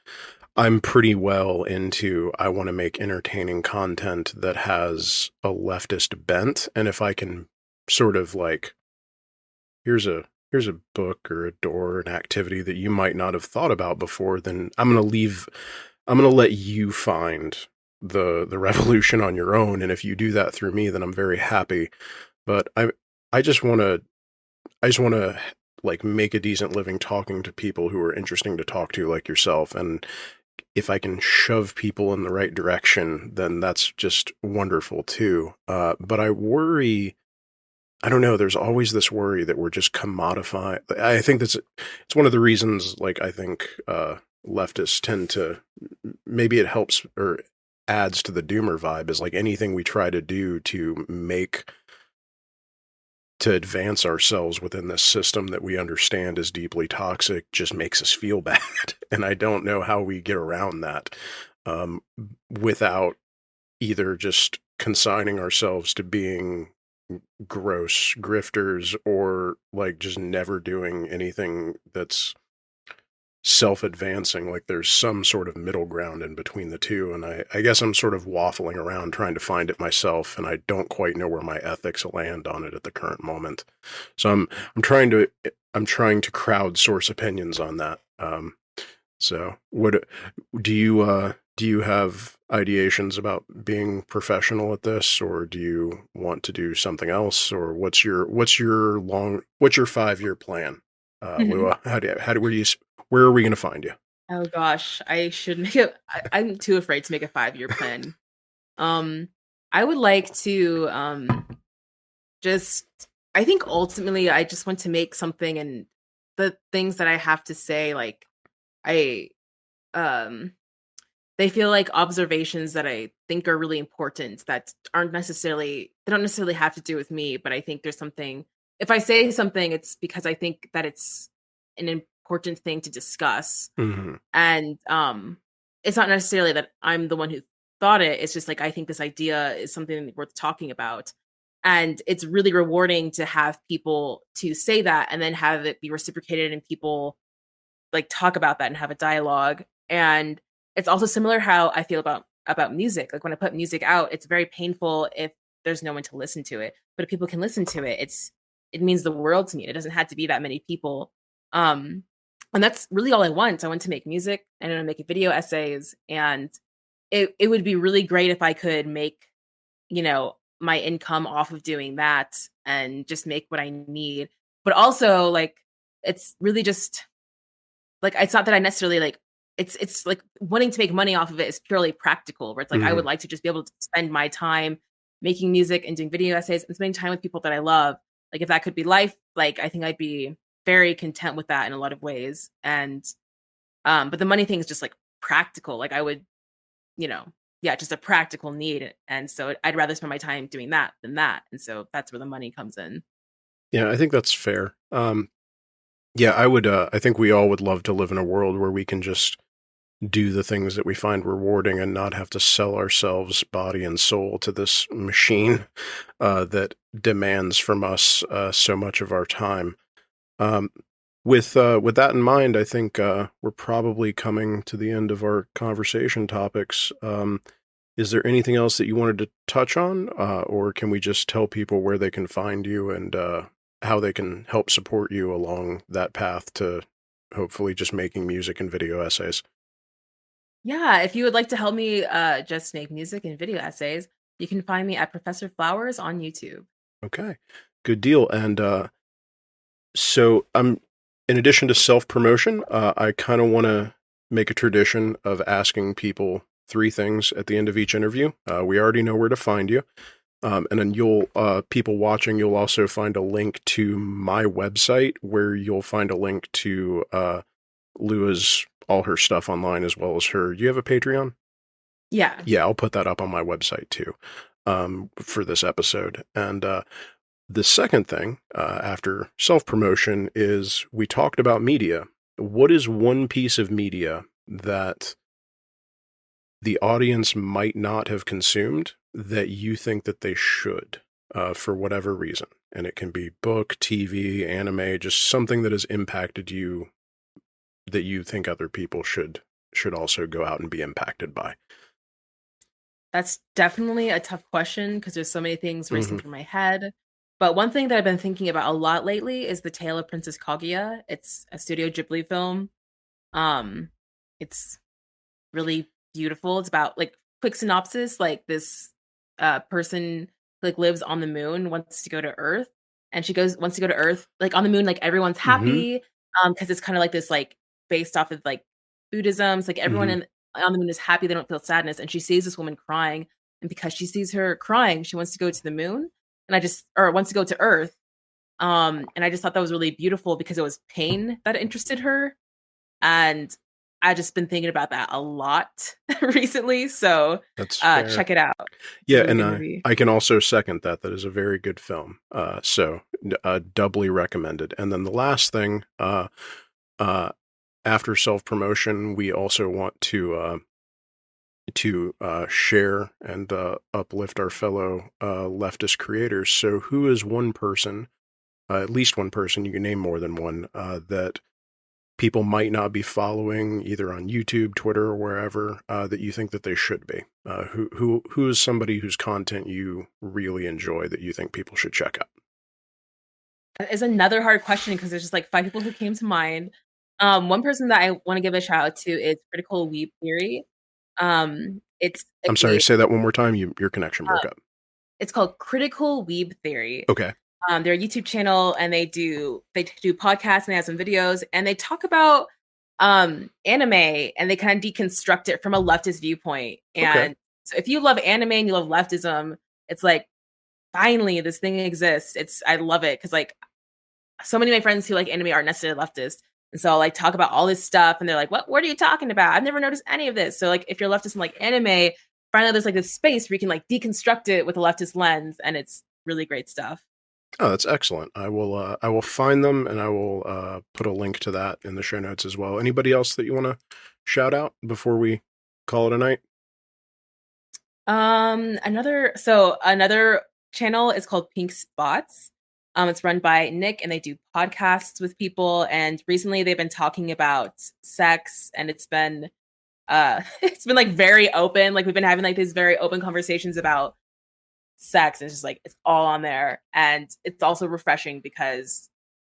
I'm pretty well into I want to make entertaining content that has a leftist bent, and if I can sort of like here's a book or a door or an activity that you might not have thought about before, then I'm going to let you find the revolution on your own, and if you do that through me, then I'm very happy. But I just want to like make a decent living talking to people who are interesting to talk to like yourself, and if I can shove people in the right direction, then that's just wonderful too. But I don't know, there's always this worry that we're just commodifying. I think it's one of the reasons, like, I think leftists tend to, maybe it helps or adds to the doomer vibe, is like anything we try to do to advance ourselves within this system that we understand is deeply toxic just makes us feel bad. And I don't know how we get around that without either just consigning ourselves to being gross grifters or like just never doing anything that's self-advancing. Like there's some sort of middle ground in between the two, and I guess I'm sort of waffling around trying to find it myself, and I don't quite know where my ethics land on it at the current moment. So I'm trying to crowdsource opinions on that. So what do you have ideations about being professional at this, or do you want to do something else, or what's your 5-year plan? Lua, where are we going to find you? oh gosh, I should make it. I'm too afraid to make a 5-year plan. Um, I would like to just. I think ultimately, I just want to make something, and the things that I have to say, like I um they feel like observations that I think are really important that they don't necessarily have to do with me, but I think there's something, if I say something, it's because I think that it's an important thing to discuss. Mm-hmm. And it's not necessarily that I'm the one who thought it. It's just like I think this idea is something worth talking about. And it's really rewarding to have people to say that and then have it be reciprocated and people like talk about that and have a dialogue. And it's also similar how I feel about music. Like when I put music out, it's very painful if there's no one to listen to it. But if people can listen to it, it means the world to me. It doesn't have to be that many people. Um and that's really all I want. I want to make music and I want to make video essays, and it would be really great if I could make, my income off of doing that and just make what I need. But also like it's really just like it's not that I necessarily like it's like wanting to make money off of it is purely practical, where it's like I Mm-hmm. would like to just be able to spend my time making music and doing video essays and spending time with people that I love. Like if that could be life, like I think I'd be very content with that in a lot of ways. And but the money thing is just like practical. Like I would, yeah, just a practical need. And so I'd rather spend my time doing that than that. And so that's where the money comes in. Yeah, I think that's fair. Yeah, I would. I think we all would love to live in a world where we can just do the things that we find rewarding and not have to sell ourselves body and soul to this machine that demands from us so much of our time. Um, with that in mind, I think we're probably coming to the end of our conversation topics. Is there anything else that you wanted to touch on, or can we just tell people where they can find you and how they can help support you along that path to hopefully just making music and video essays? Yeah, if you would like to help me just make music and video essays, you can find me at Professor Flowers on YouTube. Okay, good deal. And so in addition to self-promotion, I kind of want to make a tradition of asking people 3 things at the end of each interview. We already know where to find you. And then you'll, people watching, you'll also find a link to my website where you'll find a link to Lua's, all her stuff online, as well as her. Do you have a Patreon? Yeah. Yeah, I'll put that up on my website too, for this episode. And the second thing, after self-promotion, is we talked about media. What is one piece of media that the audience might not have consumed that you think that they should, for whatever reason? And it can be book, TV, anime, just something that has impacted you that you think other people should also go out and be impacted by. That's definitely a tough question because there's so many things racing Mm-hmm. through my head. But one thing that I've been thinking about a lot lately is The Tale of Princess Kaguya. It's a Studio Ghibli film. Um, it's really beautiful. It's about like quick synopsis, like this person like lives on the moon, wants to go to Earth, and she goes wants to go to Earth. Like on the moon, like everyone's Mm-hmm. happy, because it's kind of like this like based off of like Buddhism. It's like everyone Mm-hmm. on the moon is happy, they don't feel sadness. And she sees this woman crying, and because she sees her crying, she wants to go to the moon, and wants to go to Earth. And I just thought that was really beautiful because it was pain that interested her. And I just been thinking about that a lot recently. So That's fair. check it out. It's a Yeah, really and good movie. I can also second that. That is a very good film. So doubly recommended. And then the last thing, after self-promotion, we also want to share and uplift our fellow leftist creators. So who is one person, at least one person, you can name more than one, that people might not be following either on YouTube, Twitter, or wherever, that you think that they should be? Who is somebody whose content you really enjoy that you think people should check out? That is another hard question because there's just like 5 people who came to mind. One person that I want to give a shout out to is Critical Weeb Theory. I'm sorry, say that one more time. Your connection broke up. It's called Critical Weeb Theory. Okay. Their YouTube channel, and they do podcasts, and they have some videos, and they talk about anime, and they kind of deconstruct it from a leftist viewpoint. Okay. And so if you love anime and you love leftism, it's like finally this thing exists. I love it because like so many of my friends who like anime aren't necessarily leftist. And so I'll like talk about all this stuff, and they're like, what are you talking about? I've never noticed any of this. So like if you're leftist and like anime, finally there's like this space where you can like deconstruct it with a leftist lens, and it's really great stuff. Oh, that's excellent. I will find them, and I will put a link to that in the show notes as well. Anybody else that you want to shout out before we call it a night? Another channel is called Pink Spots. It's run by Nick, and they do podcasts with people. And recently, they've been talking about sex, and it's been it's been like very open. Like we've been having like these very open conversations about sex. And it's just like it's all on there, and it's also refreshing because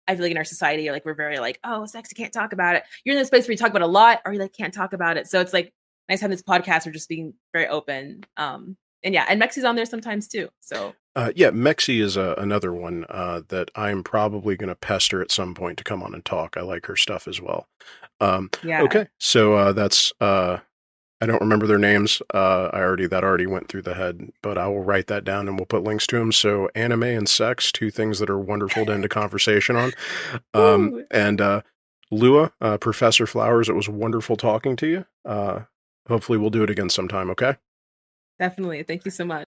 I feel like in our society, like we're very like, oh, sex, you can't talk about it. You're in this place where you talk about it a lot, or you like can't talk about it. So it's like nice having this podcast or just being very open. And yeah, and Mexi's on there sometimes too. So Yeah, Mexi is another one that I'm probably going to pester at some point to come on and talk. I like her stuff as well. yeah, Okay, so that's I don't remember their names. That already went through the head, but I will write that down and we'll put links to them. So anime and sex, two things that are wonderful to end a conversation on. And Lua, Professor Flowers, it was wonderful talking to you. Hopefully we'll do it again sometime. Okay. definitely. Thank you so much.